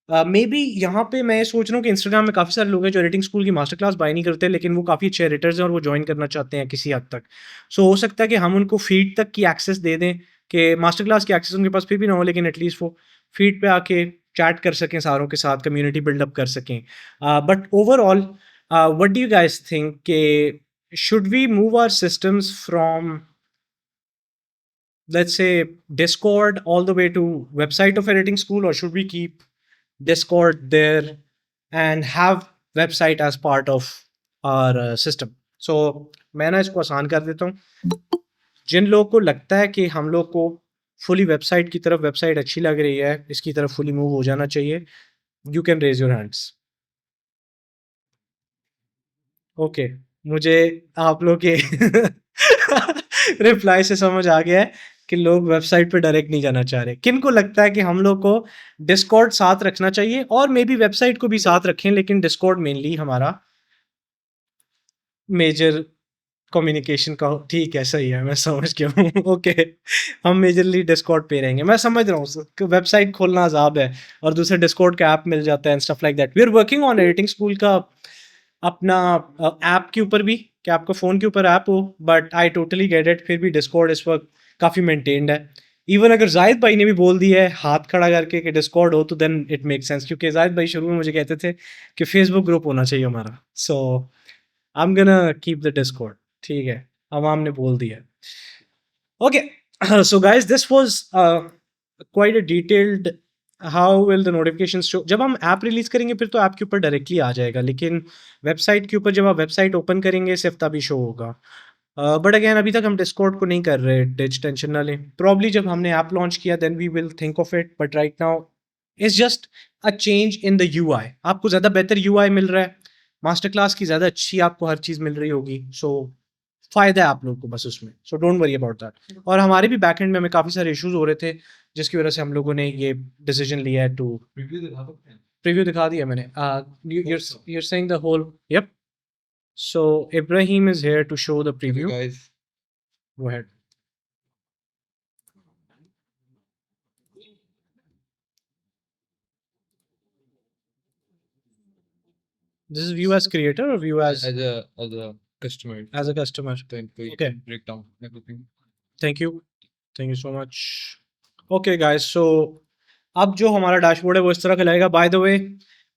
Maybe यहाँ पे मैं सोच रहा हूँ कि इंस्टाग्राम में काफ़ी सारे लोग हैं जो एडिटिंग स्कूल की मास्टर क्लास बाय नहीं करते, लेकिन वो काफ़ी अच्छे एडिटर्स हैं और वो ज्वाइन करना चाहते हैं किसी हद तक. सो हो सकता है कि हम उनको फीड तक की एक्सेस दे दें, कि मास्टर क्लास की एक्सेस उनके पास फिर भी ना हो, लेकिन एटलीस्ट वो फीड पे आके चैट कर सकें सारों के साथ, कम्युनिटी बिल्डअप कर सकें. But overall what do you guys think कि should we move our systems from, let's say, Discord all the way to website of editing school, or should we keep Discord there and have website as part of our system? So मैं ना इसको आसान कर देता हूँ. जिन लोगों को लगता है कि हम लोग को फुली वेबसाइट की तरफ, वेबसाइट अच्छी लग रही है, इसकी तरफ फुली मूव हो जाना चाहिए, you can raise your hands. Okay, मुझे आप लोग के रिप्लाई से समझ आ गया है कि लोग वेबसाइट पे डायरेक्ट नहीं जाना चाह रहे। किनको लगता है कि हम लोग को डिस्कॉर्ड साथ रखना चाहिए और मे बी वेबसाइट को भी साथ रखें, लेकिन डिस्कॉर्ड मेनली हमारा मेजर कम्युनिकेशन का ठीक है, सही है, मैं समझ गया हूँ। ओके, हम मेजरली डिस्कॉर्ड पे रहेंगे, मैं समझ रहा हूँ। वेबसाइट खोलना अजाब है और दूसरे डिस्कॉर्ड का ऐप मिल जाता है and stuff like that. We are working on editing school का अपना ऐप के ऊपर भी, कि आपका फ़ोन के ऊपर ऐप हो, but I totally get it. फिर भी डिस्कॉर्ड इस वक्त काफ़ी मेंटेन्ड है। इवन अगर जाहिद भाई ने भी बोल दिया है हाथ खड़ा करके कि डिस्कॉर्ड हो, तो देन इट मेक सेंस, क्योंकि जाहिद भाई शुरू में मुझे कहते थे कि फेसबुक ग्रुप होना चाहिए हमारा। So I am gonna keep the Discord. ठीक है, अवाम ने बोल दिया। Okay, so guys, this was quite a detailed how will the notifications show. जब हम ऐप रिलीज करेंगे फिर तो ऐप के ऊपर डायरेक्टली आ जाएगा, लेकिन वेबसाइट के ऊपर जब आप वेबसाइट ओपन करेंगे सिर्फ तभी शो होगा। बट अगेन अभी तक हम डिस्कॉर्ड को नहीं कर रहे, डिच टेंशन ना लें। प्रॉब्ली जब हमने ऐप लॉन्च किया then we will think of it, but right now it's just a change in the UI. आपको ज़्यादा बेहतर यूआई मिल रहा है, मास्टर क्लास की ज़्यादा अच्छी आपको हर चीज़ मिल रही होगी। सो फ़ायदा है आप लोग को बस उसमें, so don't worry about that. और हमारे भी बैक एंड में हमें काफ़ी सारे इश्यूज हो रहे थे, जिसकी वजह से हम लोगों ने ये डिसीजन लिया है टू प्रीव्यू दिखा दिया मैंने। you're saying the whole, yep. So Ibrahim is here to show the preview. guys, Go ahead. This is view as creator or view as as a customer, as a customer? then we Okay. can break down everything. Thank you. Thank you so much. Okay guys, so अब जो हमारा dashboard है वो इस तरह का लगेगा। By the way,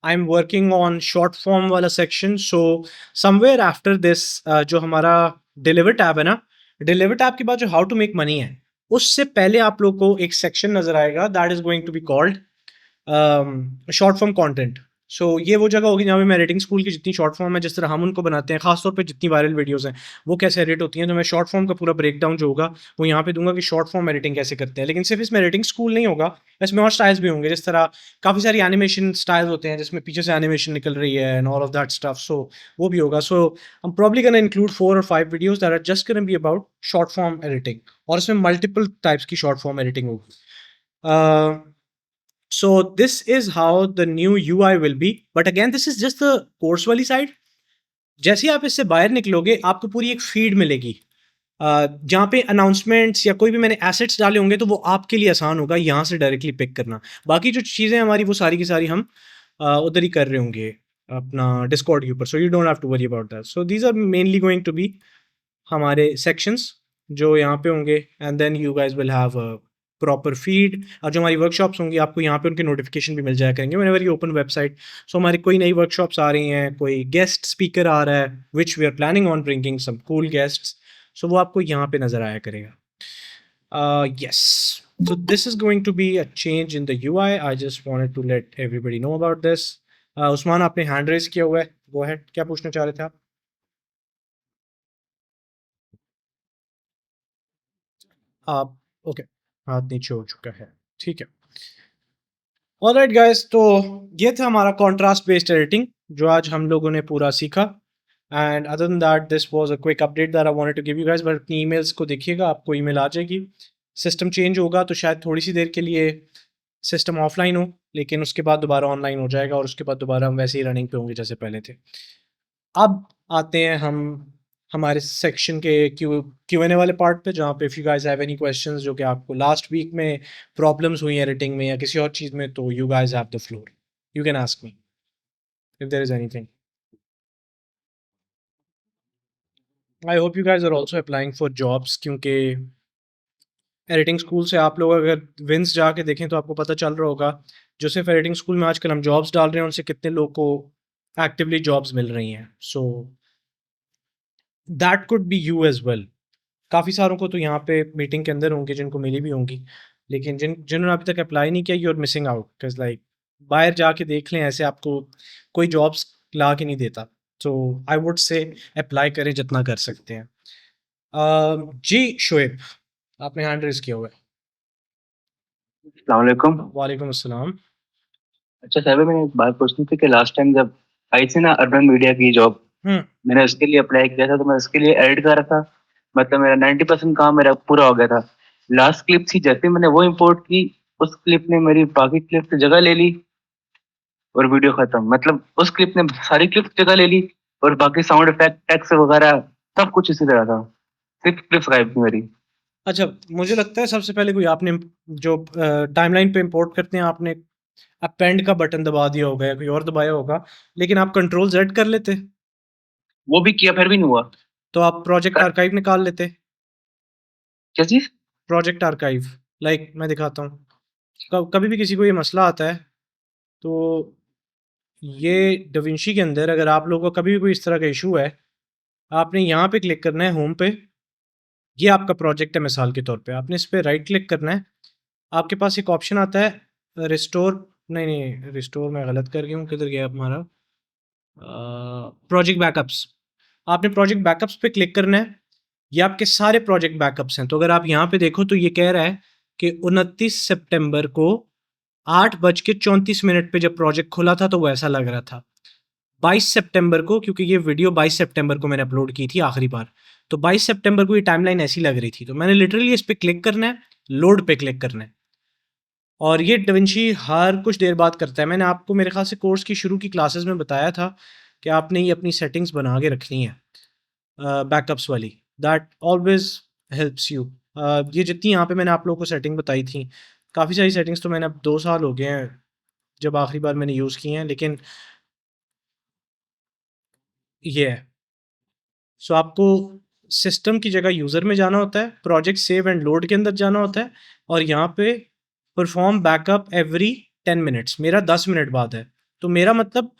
I am working on short form वाला section, so somewhere after this जो हमारा डिलीवर टैब है ना, डिलीवर टैब के बाद जो हाउ टू मेक मनी है, उससे पहले आप लोग को एक सेक्शन नजर आएगा that is going to be called short form content. So ये वो जगह होगी जहाँ पे मैं एडिटिंग स्कूल की जितनी शॉर्ट फॉर्म है, जिस तरह हम उनको बनाते हैं, खासतौर पे जितनी वायरल वीडियोस हैं वो कैसे एडिट होती हैं, तो मैं शॉर्ट फॉर्म का पूरा ब्रेक डाउन जो होगा वो यहाँ पे दूंगा कि शॉर्ट फॉर्म एडिटिंग कैसे करते हैं। लेकिन सिर्फ इसमें एडिटिंग स्कूल नहीं होगा, इसमें और स्टाइल्स भी होंगे। जिस तरह काफ़ी सारी एनिमेशन स्टाइल्स होते हैं जिसमें पीछे से एनिमेशन निकल रही है and all of that stuff, so वो भी होगा। सो I'm probably gonna include 4 or 5 videos that are just gonna be about short form editing, और इसमें मल्टीपल टाइप्स की शॉर्ट फॉर्म एडिटिंग होगी। So this is how the new UI will be, but again this is just the course वाली side. जैसे ही आप इससे बाहर निकलोगे आपको पूरी एक फीड मिलेगी जहाँ पे अनाउंसमेंट्स या कोई भी मैंने एसेट्स डाले होंगे तो वो आपके लिए आसान होगा यहाँ से डायरेक्टली पिक करना। बाकी जो चीज़ें हमारी वो सारी की सारी हम उधर ही कर रहे होंगे अपना डिस्कॉर्ड के ऊपर, so you don't have to worry about that. So these are mainly going to be हमारे सेक्शंस जो यहाँ पे होंगे, and then you guys will have a proper feed. और जो हमारी वर्कशॉप्स होंगी आपको यहाँ पे उनके नोटिफिकेशन भी मिल जाया करेंगे व्हेनेवर यू ओपन वेबसाइट। सो हमारी कोई नई वर्कशॉप्स आ रही हैं, कोई गेस्ट स्पीकर आ रहा है which we are planning on bringing some cool guests, so वो आपको यहाँ पे नज़र आया करेगा। Yes, so this is going to be a change in the UI। I just wanted to let everybody know about this. Usman, आपने hand raise किया हुआ है, गो अहेड, क्या पूछना चाह रहे थे आप? ओके, हाथ नीचे हो चुका है, ठीक है। ऑलराइट गाइस, तो ये था हमारा कॉन्ट्रास्ट बेस्ड एडिटिंग जो आज हम लोगों ने पूरा सीखा। And other than that this was a quick update that I wanted to give you guys. But अपनी ईमेल्स को देखिएगा, आपको ईमेल आ जाएगी। सिस्टम चेंज होगा तो शायद थोड़ी सी देर के लिए सिस्टम ऑफलाइन हो, लेकिन उसके बाद दोबारा ऑनलाइन हो जाएगा और उसके बाद दोबारा हम वैसे ही रनिंग पे होंगे जैसे पहले थे। अब आते हैं हम हमारे सेक्शन के Q&A वाले पार्ट पे, जहाँ पे if you guys have any questions जो कि आपको लास्ट वीक में प्रॉब्लम्स हुई एडिटिंग में या किसी और चीज़ में, तो you guys have the floor, you can ask me if there is anything. I hope you guys are also applying for jobs, क्योंकि एडिटिंग स्कूल से आप लोग अगर विंस जाके देखें तो आपको पता चल रहा होगा जो सिर्फ एडिटिंग स्कूल में आजकल हम जॉब्स डाल रहे हैं उनसे कितने लोग को एक्टिवली जॉब्स मिल रही हैं। So that could be you as well. काफ़ी सारों को तो यहाँ पे मीटिंग के अंदर होंगे जिनको मिली भी होंगी, लेकिन जिन्होंने अभी तक अप्लाई नहीं किया, you are missing out. Because like बाहर जाके देख लें, ऐसे आपको कोई जॉब्स ला के नहीं देता। तो आई वुड से अप्लाई करें जितना कर सकते हैं। जी शोएब, आपने हैंड रेज किया हुआ है। अस्सलाम वालेकुम। वालेकुम अस्सलाम। अच्छा साहब, मैंने एक बात पूछनी थी कि लास्ट टाइम जब आई थी ना अर्बन मीडिया की जॉब, मैंने उसके लिए अप्लाई किया था, तो मैं उसके लिए एडिट कर रहा था, मतलब मेरा 90% काम मेरा पूरा हो गया था, लास्ट क्लिप थी, जैसे मैंने वो इंपोर्ट की, उस क्लिप ने मेरी बाकी क्लिप से जगह ले ली और वीडियो खत्म। मतलब उस क्लिप ने सारी क्लिप जगह ले ली और बाकी साउंड इफेक्ट, टेक्स्ट वगैरह सब कुछ इसी तरह था। सिर्फ क्लिप्स गायब थी मेरी। अच्छा, मुझे लगता है सबसे पहले कोई आपने जो टाइमलाइन पे इंपोर्ट करते हैं आपने अपेंड का बटन दबा दिया होगा या कोई और दबाया होगा, लेकिन आप कंट्रोल जेड कर लेते वो भी किया, फिर भी नहीं हुआ। तो आप प्रोजेक्ट आर्काइव निकाल लेते। क्या चीज? प्रोजेक्ट आर्काइव, लाइक मैं दिखाता हूँ। कभी भी किसी को ये मसला आता है तो ये डविंशी के अंदर अगर आप लोगों को कभी भी कोई इस तरह का इशू है, आपने यहाँ पे क्लिक करना है होम पे। ये आपका प्रोजेक्ट है मिसाल के तौर पे, आपने इस पे राइट क्लिक करना है। आपके पास एक ऑप्शन आता है रिस्टोर, नहीं रिस्टोर मैं गलत कर गया हूँ, किधर गया हमारा प्रोजेक्ट बैकअप्स। आपने प्रोजेक्ट बैकअप्स पे क्लिक करना है। ये आपके सारे प्रोजेक्ट बैकअप्स हैं। तो अगर आप यहाँ पे देखो तो ये कह रहा है कि 29 सितंबर को 8:34 पे जब प्रोजेक्ट खुला था तो वो ऐसा लग रहा था। 22 सितंबर को, क्योंकि ये वीडियो 22 सितंबर को मैंने अपलोड की थी आखिरी बार, तो 22 सितंबर को ये टाइमलाइन ऐसी लग रही थी। तो मैंने लिटरली इस पे क्लिक करना है, लोड पे क्लिक करना है, और ये डविंची हर कुछ देर बाद करता है। मैंने आपको मेरे ख्याल से कोर्स की शुरू की क्लासेस में बताया था कि आपने ये अपनी सेटिंग्स बना के रखनी है बैकअप्स वाली। That always helps you. ये जितनी यहाँ पे मैंने आप लोगों को सेटिंग बताई थी, काफ़ी सारी सेटिंग्स तो मैंने अब 2 साल हो गए हैं जब आखिरी बार मैंने यूज़ की हैं, लेकिन ये है। सो आपको सिस्टम की जगह यूज़र में जाना होता है, प्रोजेक्ट सेव एंड लोड के अंदर जाना होता है, और यहाँ पे परफॉर्म बैकअप एवरी 10 मिनट्स, मेरा 10 मिनट बाद है। तो मेरा मतलब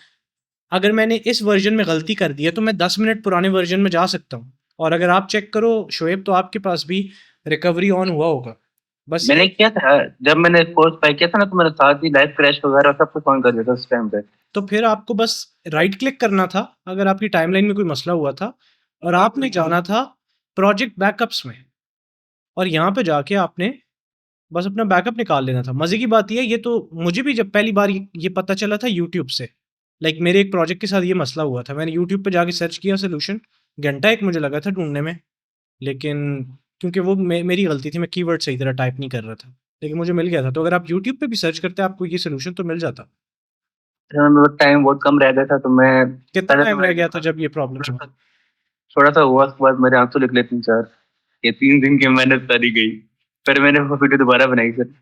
अगर मैंने इस वर्जन में गलती कर दी है तो मैं 10 मिनट पुराने वर्जन में जा सकता हूँ। और अगर आप चेक करो शोएब, तो आपके पास भी रिकवरी ऑन हुआ होगा। बस मैंने ये किया था जब मैंने कोर्स बाय किया था ना, तो मेरे साथ ही लाइव क्रैश वगैरह सब कुछ ऑन कर दिया था उस टाइम पे। तो फिर आपको बस राइट क्लिक करना था अगर आपकी टाइमलाइन में कोई मसला हुआ था, और आपने जाना था प्रोजेक्ट बैकअप्स में, और यहाँ पे जाके आपने बस अपना बैकअप निकाल लेना था। मज़े की बात ये है, ये तो मुझे भी जब पहली बार ये पता चला था यूट्यूब से। लाइक मेरे एक प्रोजेक्ट के साथ ये मसला हुआ था, मैंने यूट्यूब पे जाके सर्च किया सोल्यूशन, घंटा एक मुझे लगा था ढूँढने में, लेकिन क्योंकि वो मेरी गलती थी, मैं कीवर्ड सही तरह टाइप नहीं कर रहा था, लेकिन मुझे मिल गया था। तो अगर आप यूट्यूब पे भी सर्च करते आपको ये सोल्यूशन तो मिल जाता। मेरा टाइम बहुत कम रह गया था, तो मैं कितना पहले तो टाइम रह मैं गया था जब ये प्रॉब्लम हुआ? थोड़ा सा हुआ, उसके बाद मेरे आंसू निकले 3-4। ये 3 दिन की मेहनत सारी गई। फिर मैंने वो वीडियो दोबारा बनाई फिर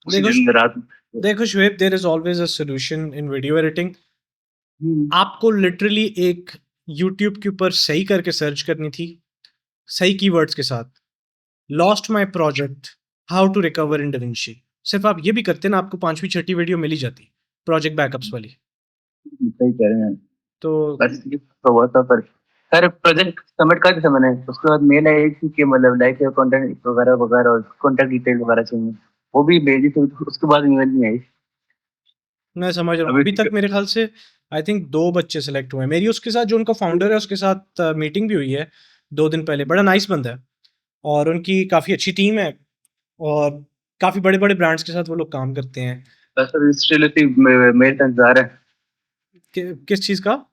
उसी देखो दिन रात में। देखो Shoaib, there is always a solution in video editing. Hmm. आपको लिटरली एक यूट्यूब के ऊपर सही करके सर्च करनी थी, सही कीवर्ड्स के साथ, lost my project, how to recover in DaVinci. सिर्फ आप ये भी करते ना, आपको 5वीं 6वीं वीडियो मिल ही जाती प्रोजेक्ट बैकअप्स वाली। सही कह रहे हैं। तो बस ये तो हुआ था। पर सर प्रोजेक्ट सबमिट कर दिया था मैंने, उसके बाद मेल आई थी कि मतलब लाइक कंटेंट वगैरह वगैरह और कॉन्टैक्ट डिटेल वगैरह चाहिए, वो भी भेजी थी। उसके बाद ईमेल नहीं आई मैं समझ रहा हूँ, अभी अभी तक मेरे ख्याल से आई थिंक 2 बच्चे सेलेक्ट हुए हैं। मेरी उसके साथ जो उनका फाउंडर है उसके साथ मीटिंग भी हुई है 2 दिन पहले। बड़ा नाइस बंदा है और उनकी काफ़ी अच्छी टीम है, और काफ़ी बड़े-बड़े ब्रांड्स के साथ वो लोग काम करते हैं। बस सर स्टिल मेल का इंतजार है। किस चीज़ का?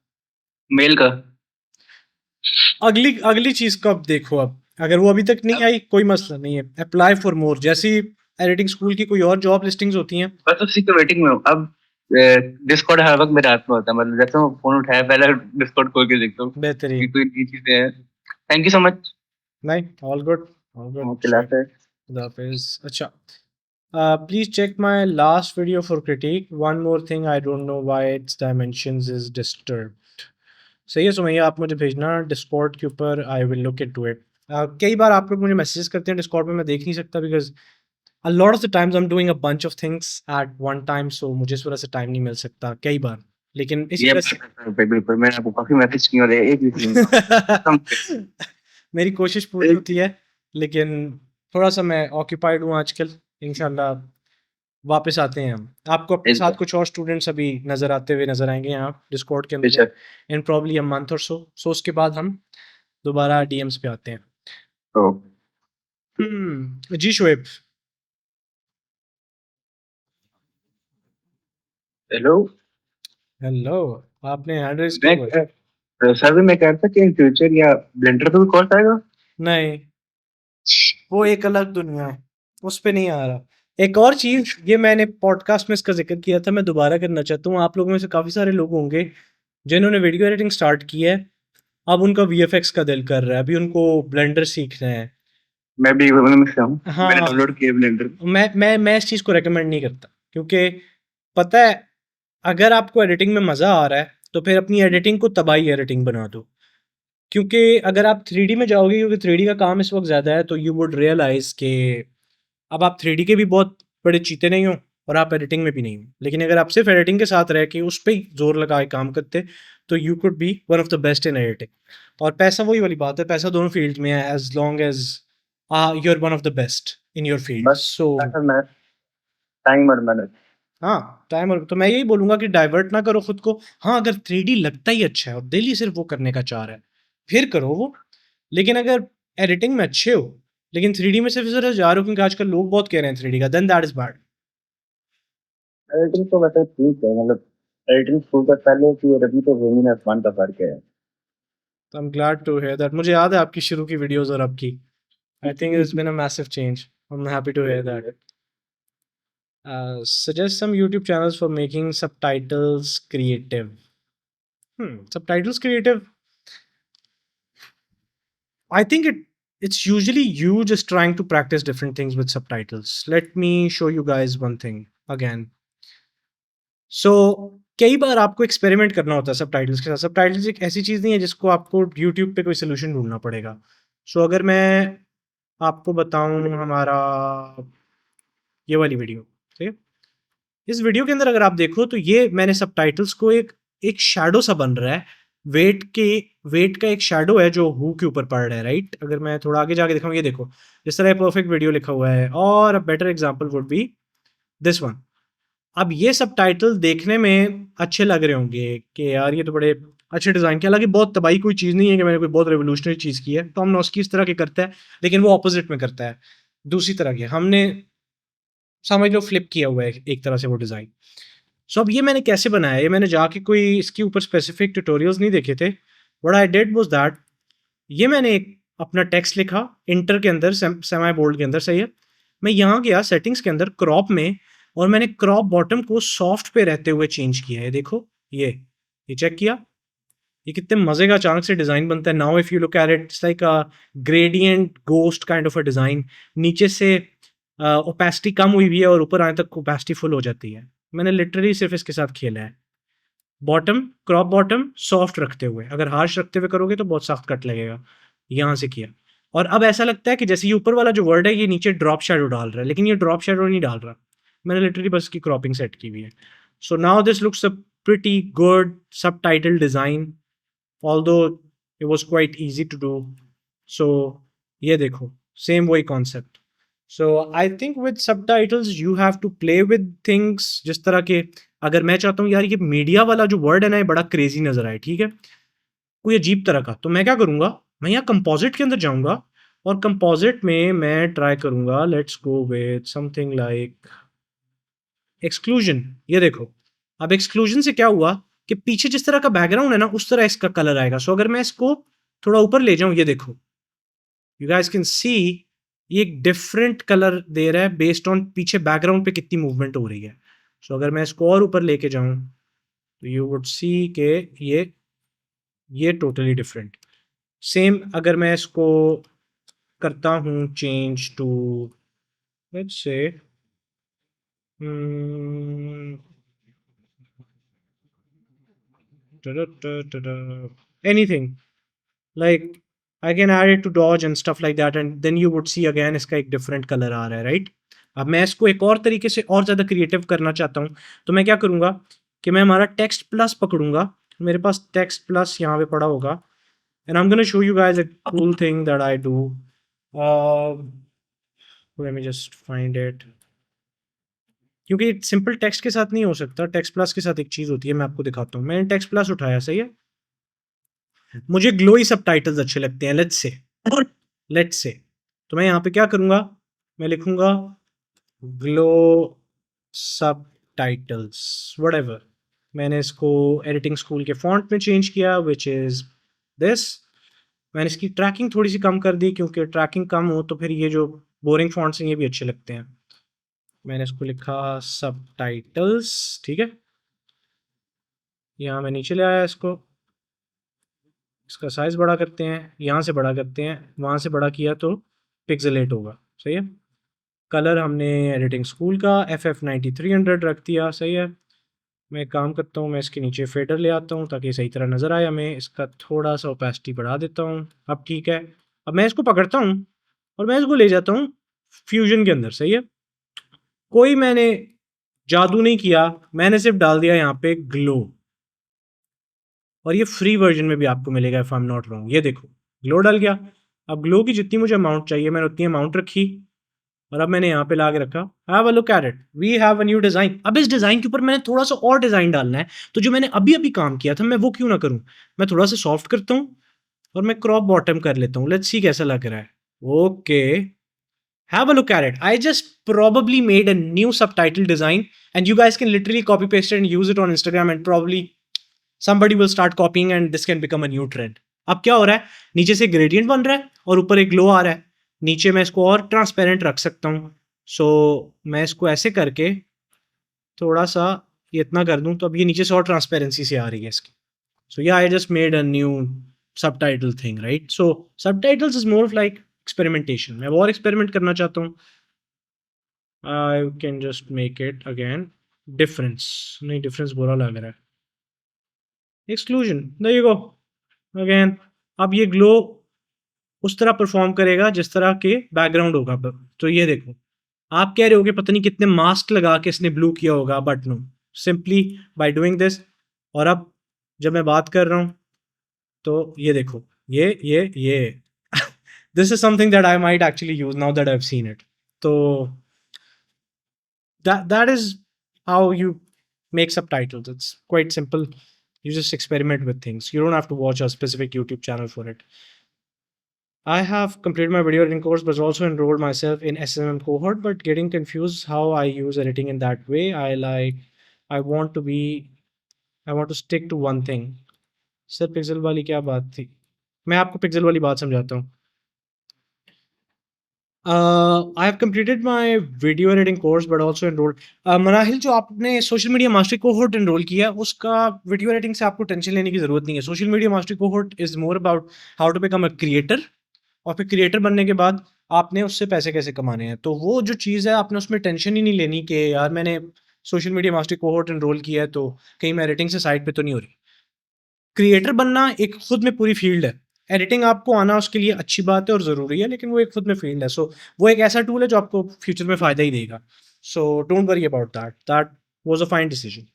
मेल का। अगली अगली चीज़ का अब देखो, अब अगर वो अभी तक नहीं आई कोई मसला नहीं है, अप्लाई फॉर मोर जैसी एडिटिंग स्कूल की कोई और जॉब लिस्टिंग्स होती हैं। बस उसी के वेटिंग में हूँ अब। डिस्कॉर्ड हर वक्त मेरे हाथ में होता है, मतलब जैसे मैं फोन उठाया पहले डिस्कॉर्ड खोल के देखता हूँ कि बेहतरीन। कोई नई चीजें हैं। Thank you so much. नहीं, all good, all good. Okay last है। खुदा हाफिज़। अच्छा, please check my last video for critique. One more thing, I don't know why it's dimensions is disturbed. सही है सुमैया, आप मुझे भेजना डिस्कॉर्ड के ऊपर, I will look into it. कई बार आप लोग मुझे मैसेजेस करते हैं डिस्कॉर्ड पे, मैं देख नहीं सकता because a lot of the times I am doing a bunch of things at one time, so मुझे इस वजह से टाइम नहीं मिल सकता कई बार, लेकिन इसी ये वजह से बिल्कुल मैंने आपको काफी मैसेज किए और एक भी नहीं। मेरी कोशिश पूरी होती है, लेकिन थोड़ा-सा मैं ऑक्यूपाइड हूँ आजकल। इंशाल्लाह वापस आते हैं हम। आपको अपने साथ कुछ और स्टूडेंट्स अभी नज़र आते हुए नज़र आएँगे यहाँ डिस्कॉर्ड के अंदर बेशक। इन प्रॉब्ली अ मंथ और सो। सो उसके बाद हम दोबारा डीएम्स पे आते हैं। तो जी शोएब। हेलो। हेलो, आपने हैंड रेज़ किया हुआ है? सर मैं कह रहा था कि इन फ्यूचर या ब्लेंडर पे भी कोर्स आएगा। नहीं, वो एक अलग दुनिया है। उस पे नहीं आ रहा। एक और चीज़, ये मैंने पॉडकास्ट में इसका ज़िक्र किया था, मैं दोबारा करना चाहता हूँ। आप लोगों में से काफ़ी सारे लोग होंगे जिन्होंने वीडियो एडिटिंग स्टार्ट की है, अब उनका वीएफएक्स का दिल कर रहा है, अभी उनको ब्लेंडर सीखना है। मैं भी उनमें से हूँ। मैंने हाँ, डाउनलोड किया ब्लेंडर। मैं इस चीज़ को रेकमेंड नहीं करता, क्योंकि पता है, अगर आपको एडिटिंग में मज़ा आ रहा है, तो फिर अपनी एडिटिंग को तबाही एडिटिंग बना दो। क्योंकि अगर आप 3D में जाओगे, क्योंकि 3D का काम इस वक़्त ज़्यादा है, तो यू वुड रियलाइज़ कि अब आप 3D के भी बहुत बड़े चीते नहीं हो और आप एडिटिंग में भी नहीं हो। लेकिन अगर आप सिर्फ़ एडिटिंग के साथ रह के उस पे ही ज़ोर लगा के काम करते, तो you could be one of the best in editing. और पैसा वही वाली बात है, पैसा दोनों फ़ील्ड्स में है, as long as you are one of the best in your field. बस सो मैं टाइम और मेहनत। हाँ, टाइम और तो मैं यही बोलूँगा कि डाइवर्ट ना करो खुद को। हाँ, अगर 3D लगता ही अच्छा है और दिल ही सिर्फ़ वो करने का चाह रहा है, फिर करो वो। लेकिन अगर एडिटिंग में अच्छे हो, लेकिन 3D में सिर्फ़ इस वजह से जा रहे हो क्योंकि आजकल लोग बहुत कह रहे हैं 3D का, then that is bad. Editing तो वैसे ठीक है, मतलब एडिटिंग शुरू कर पहले की और अभी तो जमीन आसमान का फर्क है। तो I am glad to hear that. मुझे याद है आपकी शुरू की वीडियोज़ और अब की। I think it's been a massive change. I am happy to hear that. Suggest some YouTube channels for making subtitles creative. Subtitles creative. I think it's usually you just trying to practice different things with subtitles. Let me show you guys one thing again. So कई बार आपको experiment करना होता है subtitles के साथ। Subtitles एक ऐसी चीज़ नहीं है जिसको आपको यूट्यूब पे कोई सोल्यूशन ढूंढना पड़ेगा। सो अगर मैं आपको बताऊं हमारा ये वाली वीडियो, ठीक है, इस वीडियो के अंदर अगर आप देखो तो ये मैंने सबटाइटल्स को एक एक शैडो सा बन रहा है, वेट का एक शैडो है जो हु के ऊपर पड़ रहा है, राइट। अगर मैं थोड़ा आगे जाके दिखाऊं, ये देखो जिस तरह परफेक्ट वीडियो लिखा हुआ है। और a better example would be this one. अब ये सबटाइटल देखने में अच्छे लग रहे होंगे कि यार ये तो बड़े अच्छे डिज़ाइन के, हालांकि बहुत तबाही कोई चीज़ नहीं है कि मैंने कोई बहुत रेवोल्यूशनरी चीज़ की है। टॉम नॉस्की इस तरह की करता है, लेकिन वो ऑपोजिट में करता है, दूसरी तरह की। हमने समझ लो फ्लिप किया हुआ है एक तरह से वो डिज़ाइन। सो अब ये मैंने कैसे बनाया, ये मैंने जाके कोई इसके ऊपर स्पेसिफिक ट्यूटोरियल्स नहीं देखे थे। What I did was that, ये मैंने एक अपना टेक्स्ट लिखा इंटर के अंदर, सेमी बोल्ड के अंदर, सही है। मैं यहाँ गया सेटिंग्स के अंदर क्रॉप में, और मैंने क्रॉप बॉटम को सॉफ्ट पे रहते हुए चेंज किया है। देखो ये चेक किया, ये कितने मजे का अचानक से डिजाइन बनता है। Now if you look at it, it's like a gradient ghost kind of a design. नीचे से ओपेसिटी कम हुई हुई है और ऊपर आने तक ओपेसिटी फुल हो जाती है। मैंने लिटरली सिर्फ इसके साथ खेला है। बॉटम, क्रॉप बॉटम सॉफ्ट रखते हुए, अगर हार्श रखते हुए करोगे तो बहुत सख्त कट लगेगा। यहाँ से किया, और अब ऐसा लगता है कि जैसे ये ऊपर वाला जो वर्ड है ये नीचे ड्रॉप शैडो डाल रहा है, लेकिन ये ड्रॉप शैडो नहीं डाल रहा। मैंने लिटरली बस की क्रॉपिंग सेट की हुई है। So now this looks a pretty good subtitle design, although it was quite easy to do. So ये देखो, सेम वही concept. So I think with subtitles you have to play with things, जिस तरह के, अगर मैं चाहता हूँ यार ये मीडिया वाला जो वर्ड है ना ये बड़ा क्रेजी नजर आए, ठीक है, कोई अजीब तरह का, तो मैं क्या करूंगा, मैं यहाँ कंपोजिट के अंदर जाऊंगा और कंपोजिट में मैं ट्राई करूंगा, let's go with something like exclusion. ये देखो, अब एक्सक्लूजन से क्या हुआ कि पीछे जिस तरह का बैकग्राउंड है ना उस तरह इसका कलर आएगा। सो अगर मैं इसको थोड़ा ऊपर ले जाऊं, ये देखो, यू गाइस कैन सी ये एक डिफरेंट कलर दे रहा है बेस्ड ऑन पीछे बैकग्राउंड पे कितनी मूवमेंट हो रही है। सो अगर मैं इसको और ऊपर लेके जाऊं तो यू वुड सी के ये टोटली डिफरेंट। सेम अगर मैं इसको करता हूँ change to, let's say anything like I can add it to dodge and stuff like that, and then you would see again इसका एक different color आ रहा है, right। अब मैं इसको एक और तरीके से और ज़्यादा क्रिएटिव करना चाहता हूँ, तो मैं क्या करूँगा कि मैं हमारा टेक्स्ट प्लस पकड़ूंगा। मेरे पास टेक्स्ट प्लस यहाँ पे पड़ा होगा, and I'm gonna show you guys a cool thing that I do. Let me just find it, क्योंकि सिंपल टेक्स्ट के साथ नहीं हो सकता, टेक्स्ट प्लस के साथ एक चीज़ होती है, मैं आपको दिखाता हूँ। मैंने टेक्स्ट प्लस उठाया, सही है, मुझे ग्लोई सबटाइटल्स अच्छे लगते हैं, लेट्स से तो मैं यहाँ पे क्या करूँगा, मैं लिखूँगा ग्लो सबटाइटल्स व्हाटएवर। मैंने इसको एडिटिंग स्कूल के फॉन्ट में चेंज किया विच इज़ दिस। मैंने इसकी ट्रैकिंग थोड़ी सी कम कर दी, क्योंकि ट्रैकिंग कम हो तो फिर ये जो बोरिंग फॉन्ट से ये भी अच्छे लगते हैं। मैंने इसको लिखा सबटाइटल्स, ठीक है। यहाँ मैं नीचे ले आया इसको, इसका साइज़ बड़ा करते हैं, यहाँ से बड़ा करते हैं, वहाँ से बड़ा किया तो पिक्सेलेट होगा, सही है। कलर हमने एडिटिंग स्कूल का FF9300 रख दिया, सही है। मैं एक काम करता हूँ, मैं इसके नीचे फेडर ले आता हूँ ताकि सही तरह नज़र आए हमें। इसका थोड़ा सा ओपेसिटी बढ़ा देता हूँ, अब ठीक है। अब मैं इसको पकड़ता हूँ और मैं इसको ले जाता हूँ फ्यूजन के अंदर, सही है। कोई मैंने जादू नहीं किया, मैंने सिर्फ डाल दिया यहाँ पे ग्लो, और ये फ्री वर्जन में भी आपको मिलेगा if I am not wrong. ये देखो ग्लो डल गया। अब ग्लो की जितनी मुझे अमाउंट चाहिए मैंने उतनी अमाउंट रखी, और अब मैंने यहाँ पे ला के रखा। Have a look at it, we have a new design. अब इस डिज़ाइन के ऊपर मैंने थोड़ा सा और डिज़ाइन डालना है, तो जो मैंने अभी अभी काम किया था मैं वो क्यों ना करूँ। मैं थोड़ा सा सॉफ्ट करता हूँ और मैं क्रॉप बॉटम कर लेता हूँ। लेट्स सी कैसा लग रहा है। Okay, have a look at it. I just probably made a new subtitle design and you guys can literally copy paste it and use it on Instagram and probably somebody will start copying and this can become a new trend. अब क्या हो रहा है, नीचे से gradient बन रहा है और ऊपर एक ग्लो आ रहा है। नीचे मैं इसको और ट्रांसपेरेंट रख सकता हूँ। सो मैं इसको ऐसे करके थोड़ा सा ये इतना कर दूँ तो अब ये नीचे से और ट्रांसपेरेंसी से आ रही है इसकी। So yeah I just made a new subtitle thing, right. So subtitles is more of like experimentation. मैं और एक्सपेरिमेंट करना चाहता हूँ। I can just make it again difference, नहीं डिफरेंस बुरा लग रहा है, exclusion, there you go again. अब ये ग्लो उस तरह परफॉर्म करेगा जिस तरह के बैकग्राउंड होगा। तो ये देखो, आप कह रहे हो कि पता नहीं कितने मास्क लगा के इसने ब्लू किया होगा, but no, simply by doing this. और अब जब मैं बात कर रहा हूँ तो ये देखो, ये this is something that I might actually use now that I've seen it. So that is how you make subtitles. It's quite simple. You just experiment with things. You don't have to watch a specific YouTube channel for it. I have completed my video editing course, but also enrolled myself in SMM cohort, but getting confused how I use editing in that way. I want to stick to one thing. Sir pixel वाली क्या बात थी? मैं आपको pixel वाली बात समझाता हूँ। I have completed my video editing course but also enrolled. Manahil, जो आपने social media mastery cohort enrol किया उसका वीडियो एडिटिंग से आपको टेंशन लेने की ज़रूरत नहीं है। Social media mastery cohort is more about how to become a creator, और फिर क्रिएटर बनने के बाद आपने उससे पैसे कैसे कमाने हैं। तो वो जो चीज़ है आपने उसमें टेंशन ही नहीं लेनी कि यार मैंने social media mastery cohort enrol किया है तो कहीं मैं एडिटिंग से साइड पे तो नहीं हो रही। क्रिएटर बनना एक खुद में पूरी फील्ड है। एडिटिंग आपको आना उसके लिए अच्छी बात है और ज़रूरी है, लेकिन वो एक खुद में फील्ड है। सो वो एक ऐसा टूल है जो आपको फ्यूचर में फ़ायदा ही देगा। So don't worry about that, that was a fine decision.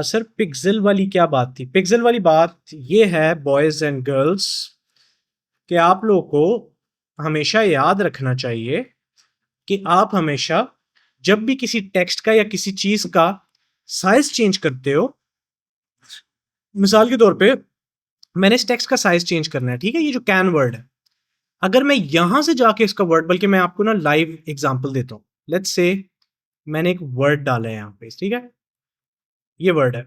Sir pixel वाली क्या बात थी? पिक्सल वाली बात ये है बॉयज़ एंड गर्ल्स कि आप लोगों को हमेशा याद रखना चाहिए कि आप हमेशा जब भी किसी टेक्स्ट का या किसी चीज़ का साइज़ चेंज करते हो, मिसाल के तौर पे मैंने इस टेक्स्ट का साइज चेंज करना है, ठीक है, ये जो कैन वर्ड है, अगर मैं यहां से जाके इसका वर्ड, बल्कि मैं आपको ना लाइव एग्जांपल देता हूँ। लेट्स से मैंने एक वर्ड डाला है यहाँ पे, ठीक है, ये वर्ड है,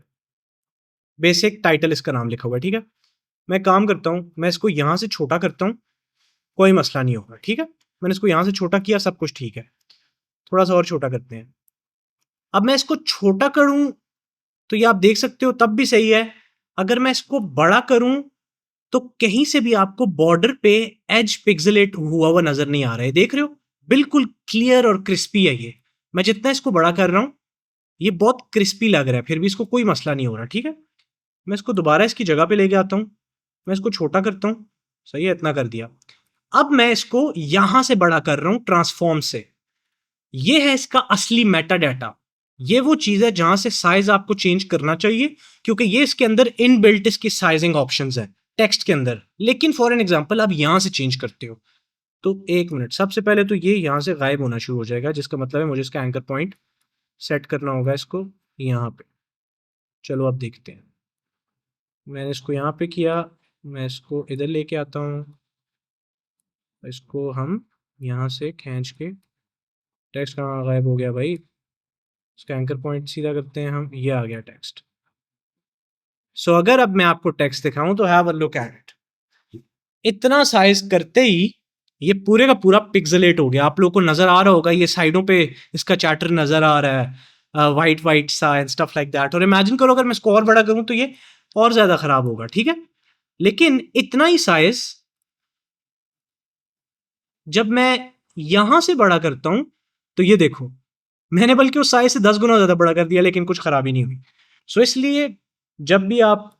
बेसिक टाइटल इसका नाम लिखा हुआ है, ठीक है। मैं काम करता हूँ, मैं इसको यहाँ से छोटा करता हूँ, कोई मसला नहीं होगा, ठीक है। मैंने इसको यहाँ से छोटा किया, सब कुछ ठीक है। थोड़ा सा और छोटा करते हैं। अब मैं इसको छोटा करूँ तो ये आप देख सकते हो तब भी सही है। अगर मैं इसको बड़ा करूं तो कहीं से भी आपको बॉर्डर पे एज पिक्सेलेट हुआ हुआ नजर नहीं आ रहा है। देख रहे हो, बिल्कुल क्लियर और क्रिस्पी है ये। मैं जितना इसको बड़ा कर रहा हूं ये बहुत क्रिस्पी लग रहा है, फिर भी इसको कोई मसला नहीं हो रहा, ठीक है। मैं इसको दोबारा इसकी जगह पे लेके आता हूं, मैं इसको छोटा करता हूं, सही है, इतना कर दिया। अब मैं इसको यहां से बड़ा कर रहा हूं ट्रांसफॉर्म से। ये है इसका असली मेटा डाटा। ये वो चीज है जहां से साइज आपको चेंज करना चाहिए, क्योंकि ये इसके अंदर इनबिल्ट इसकी साइजिंग ऑप्शंस है टेक्स्ट के अंदर। लेकिन फॉर एन एग्जांपल आप यहां से चेंज करते हो तो एक मिनट, सबसे पहले तो ये यहां से गायब होना शुरू हो जाएगा, जिसका मतलब है मुझे इसका एंकर पॉइंट सेट करना होगा इसको यहाँ पे। चलो अब देखते हैं। मैंने इसको यहाँ पे किया, मैं इसको इधर लेके आता हूँ, इसको हम यहाँ से खींच के, टेक्स्ट कहाँ गायब हो गया भाई, इसका एंकर पॉइंट सीधा करते हैं हम, ये आ गया टेक्स्ट। सो अगर अब मैं आपको टेक्स्ट दिखाऊं तो have a look at it. इतना साइज करते ही ये पूरे का पूरा पिक्सेलेट हो गया। आप लोगों को नज़र आ रहा होगा, ये साइडों पे इसका चैटर नज़र आ रहा है, वाइट वाइट सा एंड स्टफ लाइक दैट। और इमेजिन करो अगर मैं इसको और बड़ा करूँ तो ये और ज़्यादा ख़राब होगा, ठीक है। लेकिन इतना ही साइज़ जब मैं यहाँ से बड़ा करता हूँ तो ये देखो, मैंने बल्कि उस साइज़ से 10 गुना ज़्यादा बड़ा कर दिया, लेकिन कुछ ख़राबी नहीं हुई। सो इसलिए जब भी आप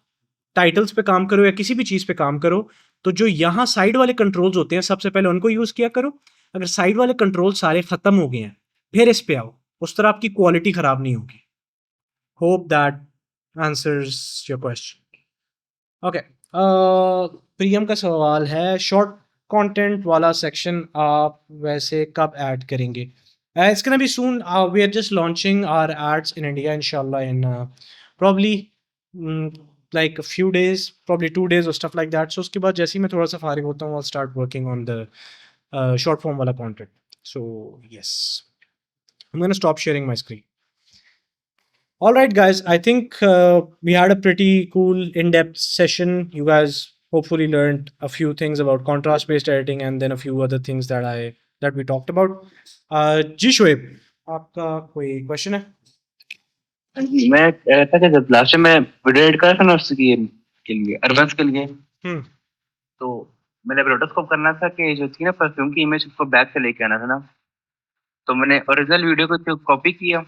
टाइटल्स पे काम करो या किसी भी चीज़ पे काम करो, तो जो यहाँ साइड वाले कंट्रोल्स होते हैं, सबसे पहले उनको यूज़ किया करो। अगर साइड वाले कंट्रोल सारे ख़त्म हो गए हैं, फिर इस पे आओ। उस तरह आपकी क्वालिटी ख़राब नहीं होगी। Hope that answers your question. Okay, Priyam का सवाल है, शॉर्ट कंटेंट वाला सेक्शन आप वैसे कब ऐड करेंगे? It's gonna be soon. We are just launching our ads in India, inshallah, in probably like a few days, probably 2 days or stuff like that. So उसके बाद जैसे ही मैं थोड़ा सा फारिग होता हूँ, I'll start working on the short form वाला content. So yes, I'm gonna stop sharing my screen. All right, guys. I think we had a pretty cool in-depth session. You guys hopefully learned a few things about contrast-based editing and then a few other things that we talked about. जी शोएब, आपका कोई question है? मैं कह रहा था कि जब last time मैं वीडियो एडिट कर रहा था ना उसके के लिए अर्बन्स के लिए, हम्म तो मैंने रोटोस्कोप करना था कि जो थी ना परफ्यूम की इमेज उसको बैक से लेके आना था ना, तो मैंने ओरिजिनल वीडियो को कॉपी किया,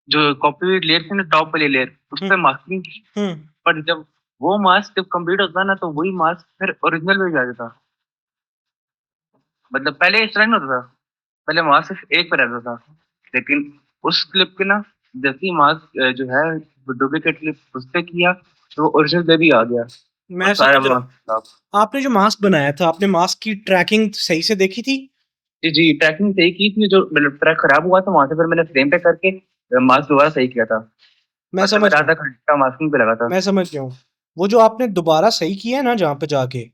जो कॉपी लेयर थी ना टॉप वाली लेयर उस पर मास्किंग की, हम्म पर जब वो मास्क जब कंप्लीट होता ना तो वही मास्क फिर ओरिजिनल में जा जाता। मतलब पहले इस तरह नहीं होता था, पहले मास्क सिर्फ एक पे रहता था, लेकिन उस क्लिप के ना जैसे ही मास्क जो है डुप्लीकेट क्लिप उस पे किया तो ओरिजिनल पे भी आ गया। मैं और सारा समझ रहा हूँ। मास्क आपने जो मास्क बनाया था, आपने मास्क की ट्रैकिंग सही से देखी थी? जी ट्रैकिंग सही की थी, जो मतलब ट्रैक खराब हुआ था वहां से फिर मैंने फ्रेम पे करके मास्क दोबारा सही किया था। मैं मतलब समझ मेरा गया आधा घंटा मास्किंग पे लगा था। मैं समझ गया हूँ। वो जो आपने दोबारा सही किया है ना जहाँ पे जाके,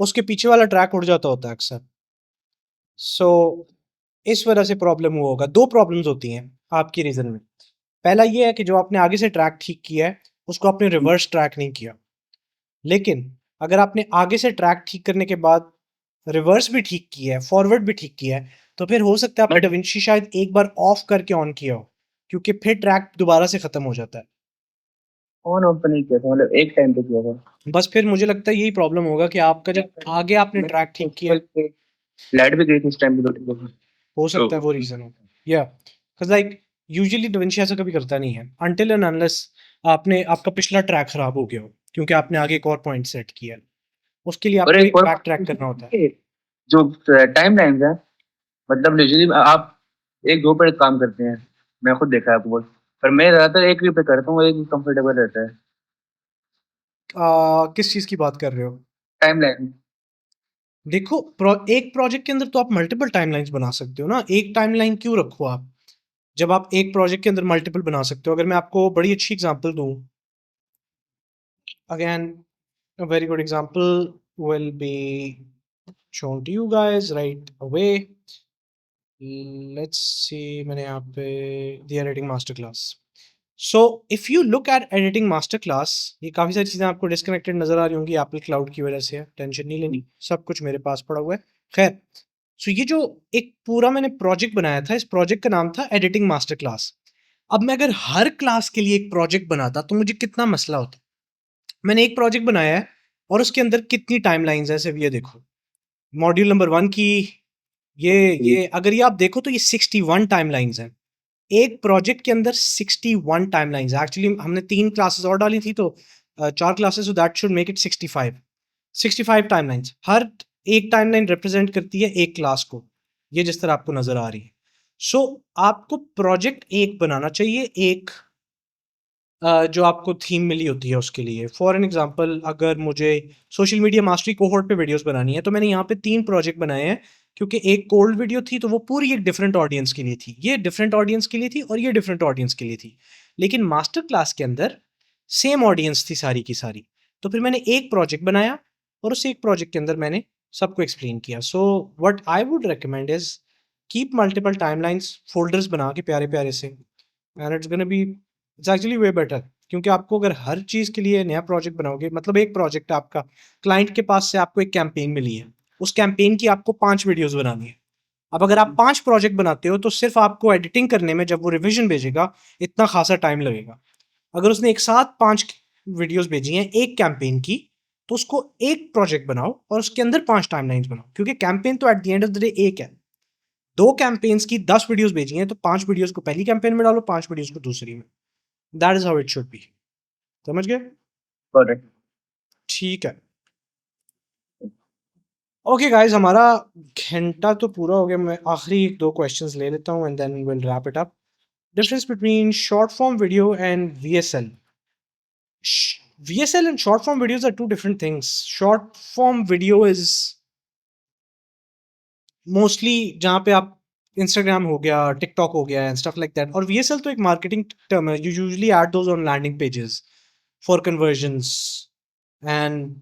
उसके पीछे वाला ट्रैक उड़ जाता होता है अक्सर। सो इस वजह से प्रॉब्लम हुआ होगा। दो प्रॉब्लम्स होती हैं आपकी रीज़न में। पहला ये है कि जो आपने आगे से ट्रैक ठीक किया है, उसको आपने रिवर्स ट्रैक नहीं किया। लेकिन अगर आपने आगे से ट्रैक ठीक करने के बाद रिवर्स भी ठीक किया है, फॉरवर्ड भी ठीक किया है, तो फिर हो सकता है आपने डाविंची शायद एक बार ऑफ करके ऑन किया हो, क्योंकि फिर ट्रैक दोबारा से ख़त्म हो जाता है। ऑन ऑफ तो नहीं किया था, मतलब एक टाइम पे किया था। बस फिर मुझे लगता है यही प्रॉब्लम होगा कि आपका जब आगे आपने ट्रैक ठीक किया है, लाइट भी गई थी इस टाइम पे दो तीन। हो सकता है वो रीज़न हो। या बिकॉज़ लाइक यूजुअली डाविंची ऐसा कभी करता नहीं है अनटिल एंड अनलेस आपने आपका पिछला ट्रैक ख़राब हो गया हो, क्योंकि आपने आगे एक और पॉइंट सेट किया है। उसके लिए और आपको एक एक और बैक ट्रैक करना होता है। जो टाइम लाइन्स है, मतलब यूजुअली आप एक दो पर काम करते हैं, मैं खुद देखा है आपको बहुत, पर मैं ज्यादातर एक पे करता हूँ, एक कंफर्टेबल रहता है। किस चीज़ की बात कर रहे हो? टाइम लाइन देखो, एक प्रोजेक्ट के अंदर तो आप मल्टीपल टाइमलाइंस बना सकते हो ना। एक टाइमलाइन क्यों रखो आप, जब आप एक प्रोजेक्ट के अंदर मल्टीपल बना सकते हो। अगर मैं आपको बड़ी अच्छी एग्जांपल दूं, again a very good example will be shown to you guys right away. Let's see, मैंने यहाँ पे the editing master class. So if you look at editing master class, ये काफ़ी सारी चीज़ें आपको डिस्कनेक्टेड नज़र आ रही होंगी एप्पल क्लाउड की वजह से है, टेंशन नहीं लेनी, सब कुछ मेरे पास पड़ा हुआ है। खैर, सो ये जो एक पूरा मैंने प्रोजेक्ट बनाया था, इस प्रोजेक्ट का नाम था एडिटिंग मास्टर क्लास। अब मैं अगर हर क्लास के लिए एक प्रोजेक्ट बनाता तो मुझे कितना मसला होता। मैंने एक प्रोजेक्ट बनाया है और उसके अंदर कितनी टाइमलाइंस है, सिर्फ ये देखो। मॉड्यूल नंबर 1 की ये अगर ये आप देखो तो ये 61 टाइमलाइंस हैं। एक प्रोजेक्ट के अंदर 61 टाइमलाइंस। एक्चुअली हमने 3 क्लासेस और डाली थी, तो 4 classes, so that should make it 65 timelines. हर एक टाइमलाइन रिप्रेजेंट करती है एक क्लास को, ये जिस तरह आपको नज़र आ रही है। सो आपको प्रोजेक्ट एक बनाना चाहिए, एक जो आपको थीम मिली होती है उसके लिए। फॉर एन एग्जांपल, अगर मुझे सोशल मीडिया मास्टरी कोहोर्ट पे वीडियोस बनानी है, तो मैंने यहाँ पे 3 प्रोजेक्ट बनाए हैं, क्योंकि एक कोल्ड वीडियो थी तो वो पूरी एक डिफरेंट ऑडियंस के लिए थी, ये डिफरेंट ऑडियंस के लिए थी और ये डिफरेंट ऑडियंस के लिए थी। लेकिन मास्टर क्लास के अंदर सेम ऑडियंस थी सारी की सारी, तो फिर मैंने एक प्रोजेक्ट बनाया और उस एक प्रोजेक्ट के अंदर मैंने सबको एक्सप्लेन किया। सो what I would recommend is keep multiple timelines, folders बना के प्यारे प्यारे से, and it's gonna be, it's actually way better. क्योंकि आपको अगर हर चीज़ के लिए नया प्रोजेक्ट बनाओगे, मतलब एक प्रोजेक्ट आपका क्लाइंट के पास से आपको एक कैंपेन मिली है, उस कैंपेन की आपको 5 वीडियोस बनानी है। अब अगर आप 5 प्रोजेक्ट बनाते हो तो सिर्फ आपको एडिटिंग करने में जब वो रिवीजन भेजेगा इतना खासा टाइम लगेगा। अगर उसने एक साथ 5 वीडियोस भेजी हैं एक कैंपेन की, तो उसको एक प्रोजेक्ट बनाओ और उसके अंदर 5 टाइमलाइंस बनाओ, क्योंकि कैंपेन तो at the end of the day एक है। 2 कैंपेन्स की 10 वीडियोस भेजी हैं तो 5 वीडियोस को पहली कैंपेन में डालो, 5 वीडियोस को दूसरी में। That is how it should be. समझ गए? करेक्ट। ठीक है। ओके गाइस, हमारा घंटा तो पूरा हो गया। मैं आखिरी 1-2 क्वेश्चंस ले लेता हूँ and then will wrap it up. Difference between short form video and VSL. VSL and short form videos are two different things. Short form video is mostly जहाँ पे आप Instagram हो गया, TikTok हो गया and stuff like that. और VSL तो एक marketing term है. You usually add those on landing pages for conversions and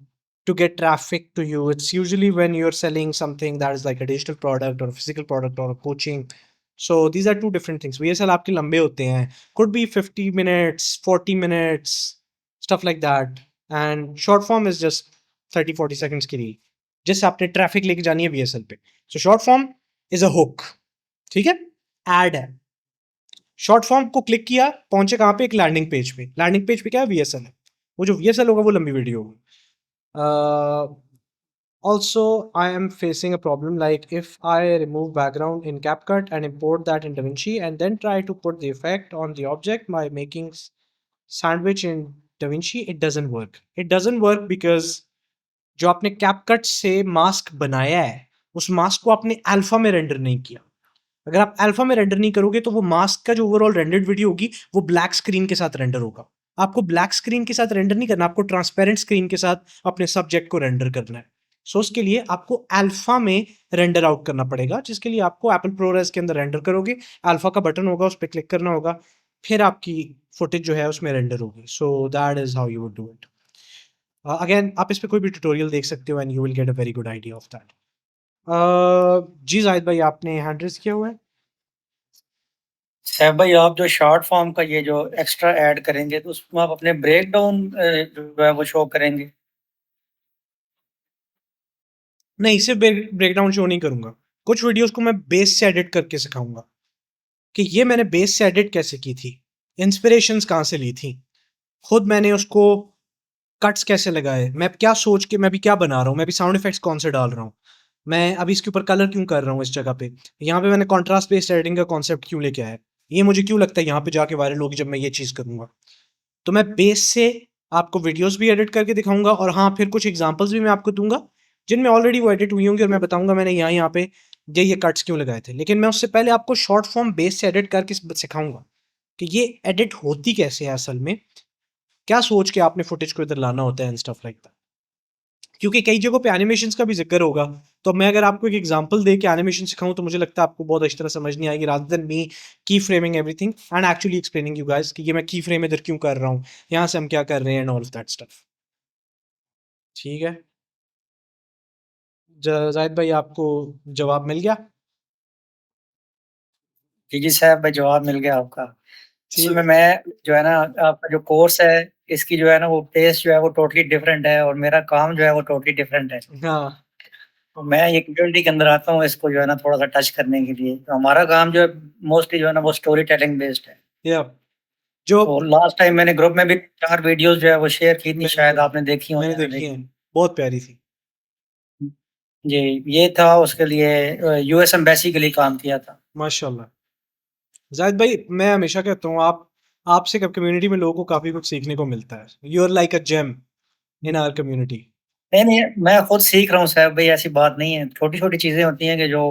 to get traffic to you. It's usually when you're selling something that is like a digital product or a physical product or a coaching. So these are two different things. VSL आपके लंबे होते हैं, could be 50 minutes, 40 minutes, stuff like that. And short form is just 30-40 seconds की reel, जिससे आपने traffic लेके जानी है VSL पे. So short form is a hook, ठीक है? Ad है. शॉर्ट फॉर्म को क्लिक किया, पहुंचे कहाँ पे? एक लैंडिंग पेज पे. लैंडिंग पेज पे क्या है? VSL है. वो जो VSL होगा वो लंबी वीडियो होगी. Also, I am facing a problem, like if I remove background in CapCut and import that in DaVinci and then try to put the effect on the object by making sandwich in DaVinci, it doesn't work. It doesn't work because जो आपने CapCut से mask बनाया है, उस mask को आपने alpha में render नहीं किया. अगर आप अल्फा में रेंडर नहीं करोगे तो वो मास्क का जो ओवरऑल रेंडर्ड वीडियो होगी वो ब्लैक स्क्रीन के साथ रेंडर होगा. आपको ब्लैक स्क्रीन के साथ रेंडर नहीं करना, आपको ट्रांसपेरेंट स्क्रीन के साथ अपने सब्जेक्ट को रेंडर करना है. सो उसके लिए आपको अल्फा में रेंडर आउट करना पड़ेगा, जिसके लिए आपको एप्पल प्रोरेस के अंदर रेंडर करोगे, अल्फा का बटन होगा, उस पर क्लिक करना होगा, फिर आपकी फुटेज जो है उसमें रेंडर होगी. So that is how you would do it. Again आप इस पे कोई भी ट्यूटोरियल देख सकते हो and you will get a very good idea of that. जी जाहिद भाई, आपने हैंड रेज किया हुआ है. सैफ भाई, आप जो शॉर्ट फॉर्म का ये जो एक्स्ट्रा ऐड करेंगे तो उसमें आप अपने ब्रेक डाउन जो है वो शो करेंगे? नहीं, सिर्फ ब्रेकडाउन शो नहीं करूंगा. कुछ वीडियोस को मैं बेस से एडिट करके सिखाऊंगा कि ये मैंने बेस से एडिट कैसे की थी, इंस्पिरेशंस कहाँ से ली थी, खुद मैंने उसको कट्स कैसे लगाए, मैं क्या सोच के मैं भी क्या बना रहा हूँ, मैं भी साउंड इफेक्ट्स कौन से डाल रहा हूँ, मैं अभी इसके ऊपर कलर क्यों कर रहा हूँ, इस जगह पे यहाँ पे मैंने कॉन्ट्रास्ट बेस्ड एडिटिंग का कॉन्सेप्ट क्यों लेके आया, ये मुझे क्यों लगता है यहाँ पे जाके वायरल होगी जब मैं ये चीज़ करूँगा. तो मैं बेस से आपको वीडियोस भी एडिट करके दिखाऊंगा और हाँ, फिर कुछ एग्जांपल्स भी मैं आपको दूंगा जिनमें ऑलरेडी वो एडिट हुई होंगी और मैं बताऊंगा मैंने यहाँ पे ये कट्स क्यों लगाए थे. लेकिन मैं उससे पहले आपको शॉर्ट फॉर्म बेस से एडिट करके सिखाऊंगा कि ये एडिट होती कैसे है असल में, क्या सोच के आपने फुटेज को इधर लाना होता है एंड स्टफ लाइक दैट. क्योंकि कई जगहों पे एनिमेशंस का भी जिक्र होगा, तो मैं अगर आपको एक एग्जांपल दे के एनिमेशन सिखाऊं तो मुझे लगता है आपको बहुत अच्छी तरह समझ नहीं आएगी, रादर देन मी की framing everything and actually explaining you guys कि ये मैं की फ्रेम इधर क्यों कर रहा हूँ, यहाँ से हम क्या कर रहे हैं and all of that stuff. ठीक है जाहिद भाई, आपको जवाब मिल गया? जी सैफ भाई, जवाब मिल गया आपका. ठीक. इसमें मैं जो है ना, आपका जो कोर्स है इसकी जो है ना वो टेस्ट जो है वो टोटली डिफरेंट है और मेरा काम जो है वो टोटली डिफरेंट है. हाँ, तो मैं ये कम्युनिटी के अंदर आता हूँ इसको जो है ना थोड़ा सा टच करने के लिए. तो हमारा काम जो है मोस्टली जो है ना वो स्टोरी टेलिंग बेस्ड है. या जो तो लास्ट टाइम मैंने ग्रुप में भी 4 वीडियोस जो है वो शेयर की थी, शायद आपने देखी हो मैंने या ना देखी है, देखी. बहुत प्यारी थी. जी, ये था उसके लिए यूएस एम्बेसी के लिए काम किया था. माशाल्लाह. जाहिद भाई, मैं हमेशा कहता हूँ आपसे कम्युनिटी में लोगों को काफ़ी कुछ सीखने को मिलता है. You are like a gem in our community. नहीं नहीं, मैं खुद सीख रहा हूँ साहब भाई, ऐसी बात नहीं है. छोटी छोटी चीजें होती हैं कि जो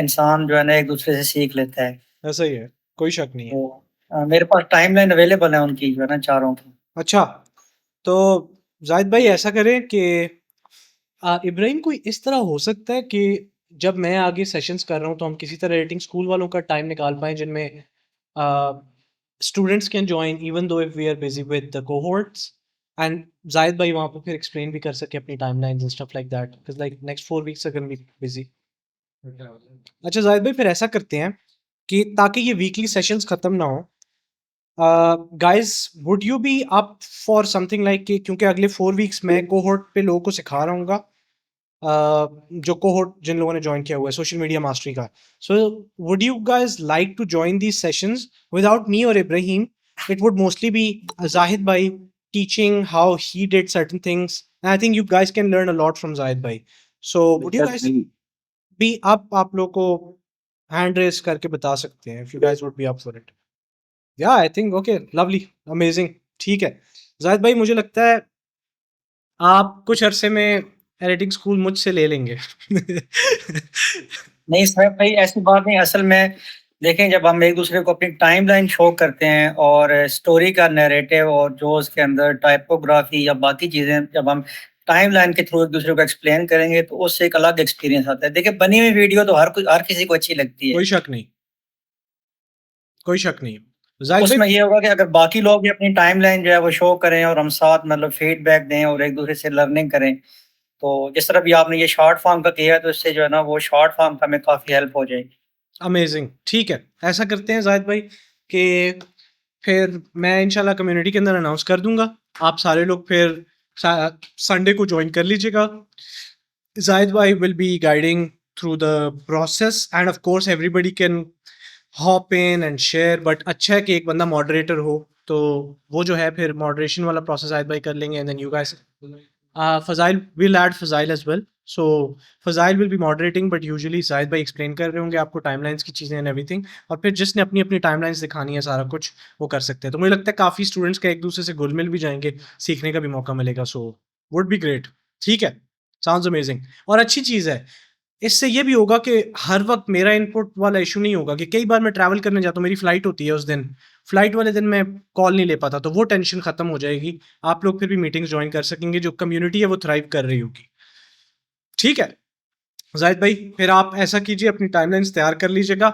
इंसान जो है ना एक दूसरे से सीख लेता है. ऐसा ही है, कोई शक नहीं है. तो मेरे पास टाइमलाइन अवेलेबल है उनकी जो है ना चारों की. अच्छा, तो जाहिद भाई ऐसा करें कि इब्राहिम, कोई इस तरह हो सकता है कि जब मैं आगे सेशंस कर रहा हूँ तो हम किसी तरह एडिटिंग स्कूल वालों का टाइम निकाल पाएँ जिनमें students can join even though if we are busy with the cohorts and Zahid भाई वहाँ पे फिर एक्सप्लेन भी कर सके अपनी timelines and stuff like that, because like next 4 weeks are gonna be busy. अच्छा जाहिद भाई, फिर ऐसा करते हैं कि ताकि ये वीकली सेशंस खत्म ना हो, guys would you be up for something like कि क्योंकि अगले 4 वीक्स मैं कोहोर्ट पे लोगों को सिखा रहा हूँगा जो कोहोर्ट जिन लोगों ने ज्वाइन किया हुआ है सोशल मीडिया मास्टरी का. So would you guys like to join these sessions without me और Ibrahim? It would mostly be Zahid Bhai teaching how he did certain things. And I think you guys can learn a lot from Zahid Bhai. So would you guys be up? आप लोग को hand raise करके बता सकते हैं if you guys would be up for it. Yeah, I think okay, lovely, amazing. ठीक है. Zahid Bhai, मुझे लगता है आप कुछ अरसे में एडिटिंग स्कूल मुझसे ले लेंगे. नहीं साहब भाई, ऐसी बात नहीं. असल में देखें, जब हम एक दूसरे को अपनी टाइमलाइन शो करते हैं और स्टोरी का नैरेटिव और जो उसके अंदर टाइपोग्राफी या बाकी चीज़ें जब हम टाइमलाइन के थ्रू एक दूसरे को एक्सप्लेन करेंगे तो उससे एक अलग एक्सपीरियंस आता है. देखिए, बनी हुई वीडियो तो हर किसी को अच्छी लगती है, कोई शक नहीं, कोई शक नहीं. जाहिद उसमें भाई, ये होगा कि अगर बाकी लोग भी अपनी टाइमलाइन जो है वो शो करें और हम साथ मतलब फीडबैक दें और एक दूसरे से लर्निंग करें, तो जिस तरह भी आपने ये शॉर्ट फॉर्म का किया है तो इससे जो है ना वो शॉर्ट फॉर्म का हमें काफ़ी हेल्प हो जाएगी. अमेजिंग. ठीक है, ऐसा करते हैं जाहिद भाई कि फिर मैं इंशाल्लाह कम्युनिटी के अंदर अनाउंस कर दूंगा. आप सारे लोग फिर संडे को ज्वाइन कर लीजिएगा. जाहिद भाई will be guiding through the process end of course everybody can hop in and share. But अच्छा है कि एक बंदा मॉडरेटर हो, तो वो जो है फिर मॉडरेशन वाला प्रोसेस जाहिद भाई कर लेंगे. And then you guys, Fazail will add Fazail as well. So Fazail will be moderating, but usually Zahid भाई explain कर रहे होंगे आपको टाइमलाइंस की चीज़ें एंड एवरीथिंग. और फिर जिसने अपनी अपनी टाइमलाइंस दिखानी है सारा कुछ वो कर सकते हैं. तो मुझे लगता है काफ़ी स्टूडेंट्स का एक दूसरे से घुल मिल भी जाएंगे, सीखने का भी मौका मिलेगा. So would be great. ठीक है, साउंड्स अमेजिंग. और अच्छी चीज़ है, इससे ये भी होगा कि हर वक्त मेरा इनपुट वाला इशू नहीं होगा कि कई बार मैं ट्रैवल करने जाता हूँ, मेरी फ़्लाइट होती है उस दिन, फ़्लाइट वाले दिन मैं कॉल नहीं ले पाता, तो वो टेंशन ख़त्म हो जाएगी. आप लोग फिर भी मीटिंग्स ज्वाइन कर सकेंगे. जो कम्युनिटी है वो थ्राइव कर रही होगी. ठीक है जाहिद भाई, फिर आप ऐसा कीजिए, अपनी टाइमलाइंस तैयार कर लीजिएगा,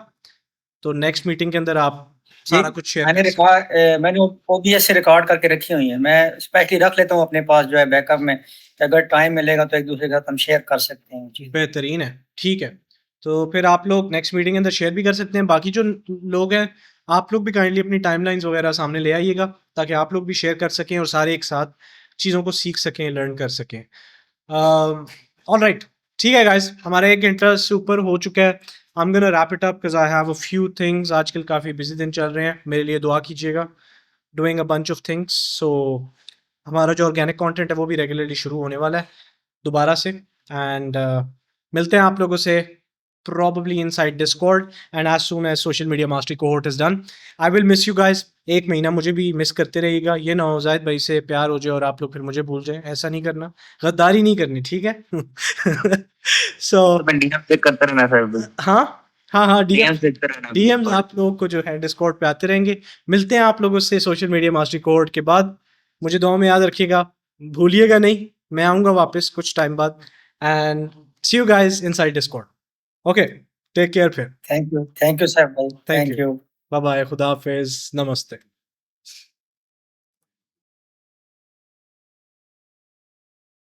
तो नेक्स्ट मीटिंग के अंदर आप सारा कुछ शेयर मैंने मैंने OBS से रिकॉर्ड करके रखी हुई है. मैं स्पेशली रख लेता हूँ अपने पास जो है बैकअप में, अगर टाइम मिलेगा तो एक दूसरे के साथ हम शेयर कर सकते हैं. जी, बेहतरीन है. ठीक है, तो फिर आप लोग नेक्स्ट मीटिंग के अंदर शेयर भी कर सकते हैं. बाकी जो लोग हैं, आप लोग भी काइंडली अपनी टाइमलाइंस वगैरह सामने ले आइएगा, ताकि आप लोग भी शेयर कर सकें और सारे एक साथ चीज़ों को सीख सकें, लर्न कर सकें. ऑलराइट, ठीक है गाइस, हमारा 1 घंटा से ऊपर हो चुका है. आई am gonna rap it up because I have a few things. आजकल काफ़ी बिजी दिन चल रहे हैं, मेरे लिए दुआ कीजिएगा. Doing a bunch of things. So हमारा जो ऑर्गेनिक कंटेंट है वो भी रेगुलरली शुरू होने वाला है दोबारा से. एंड मिलते हैं आप लोगों से probably inside Discord and as soon as social media mastery cohort is done. I will miss you guys. 1 महीना मुझे भी मिस करते रहिएगा. ये ना हो जाहिद भाई से प्यार हो जाए और आप लोग फिर मुझे भूल जाएं. ऐसा नहीं करना, गद्दारी नहीं करनी, ठीक है? सो चेक करते रहना सर. हाँ हाँ हाँ, DMs देखते रहना. डीएम्स आप लोगों को जो है डिस्कॉर्ड पे आते रहेंगे. मिलते हैं आप लोगों से सोशल मीडिया मास्टरी कोहॉर्ट के बाद. मुझे दुआ में याद रखिएगा, भूलिएगा नहीं. मैं आऊँगा वापस कुछ टाइम बाद. And see you guys inside Discord. Okay, take care फिर. थैंक यू सर भाई. Thank thank you. Bye bye, खुदा हाफिज, नमस्ते.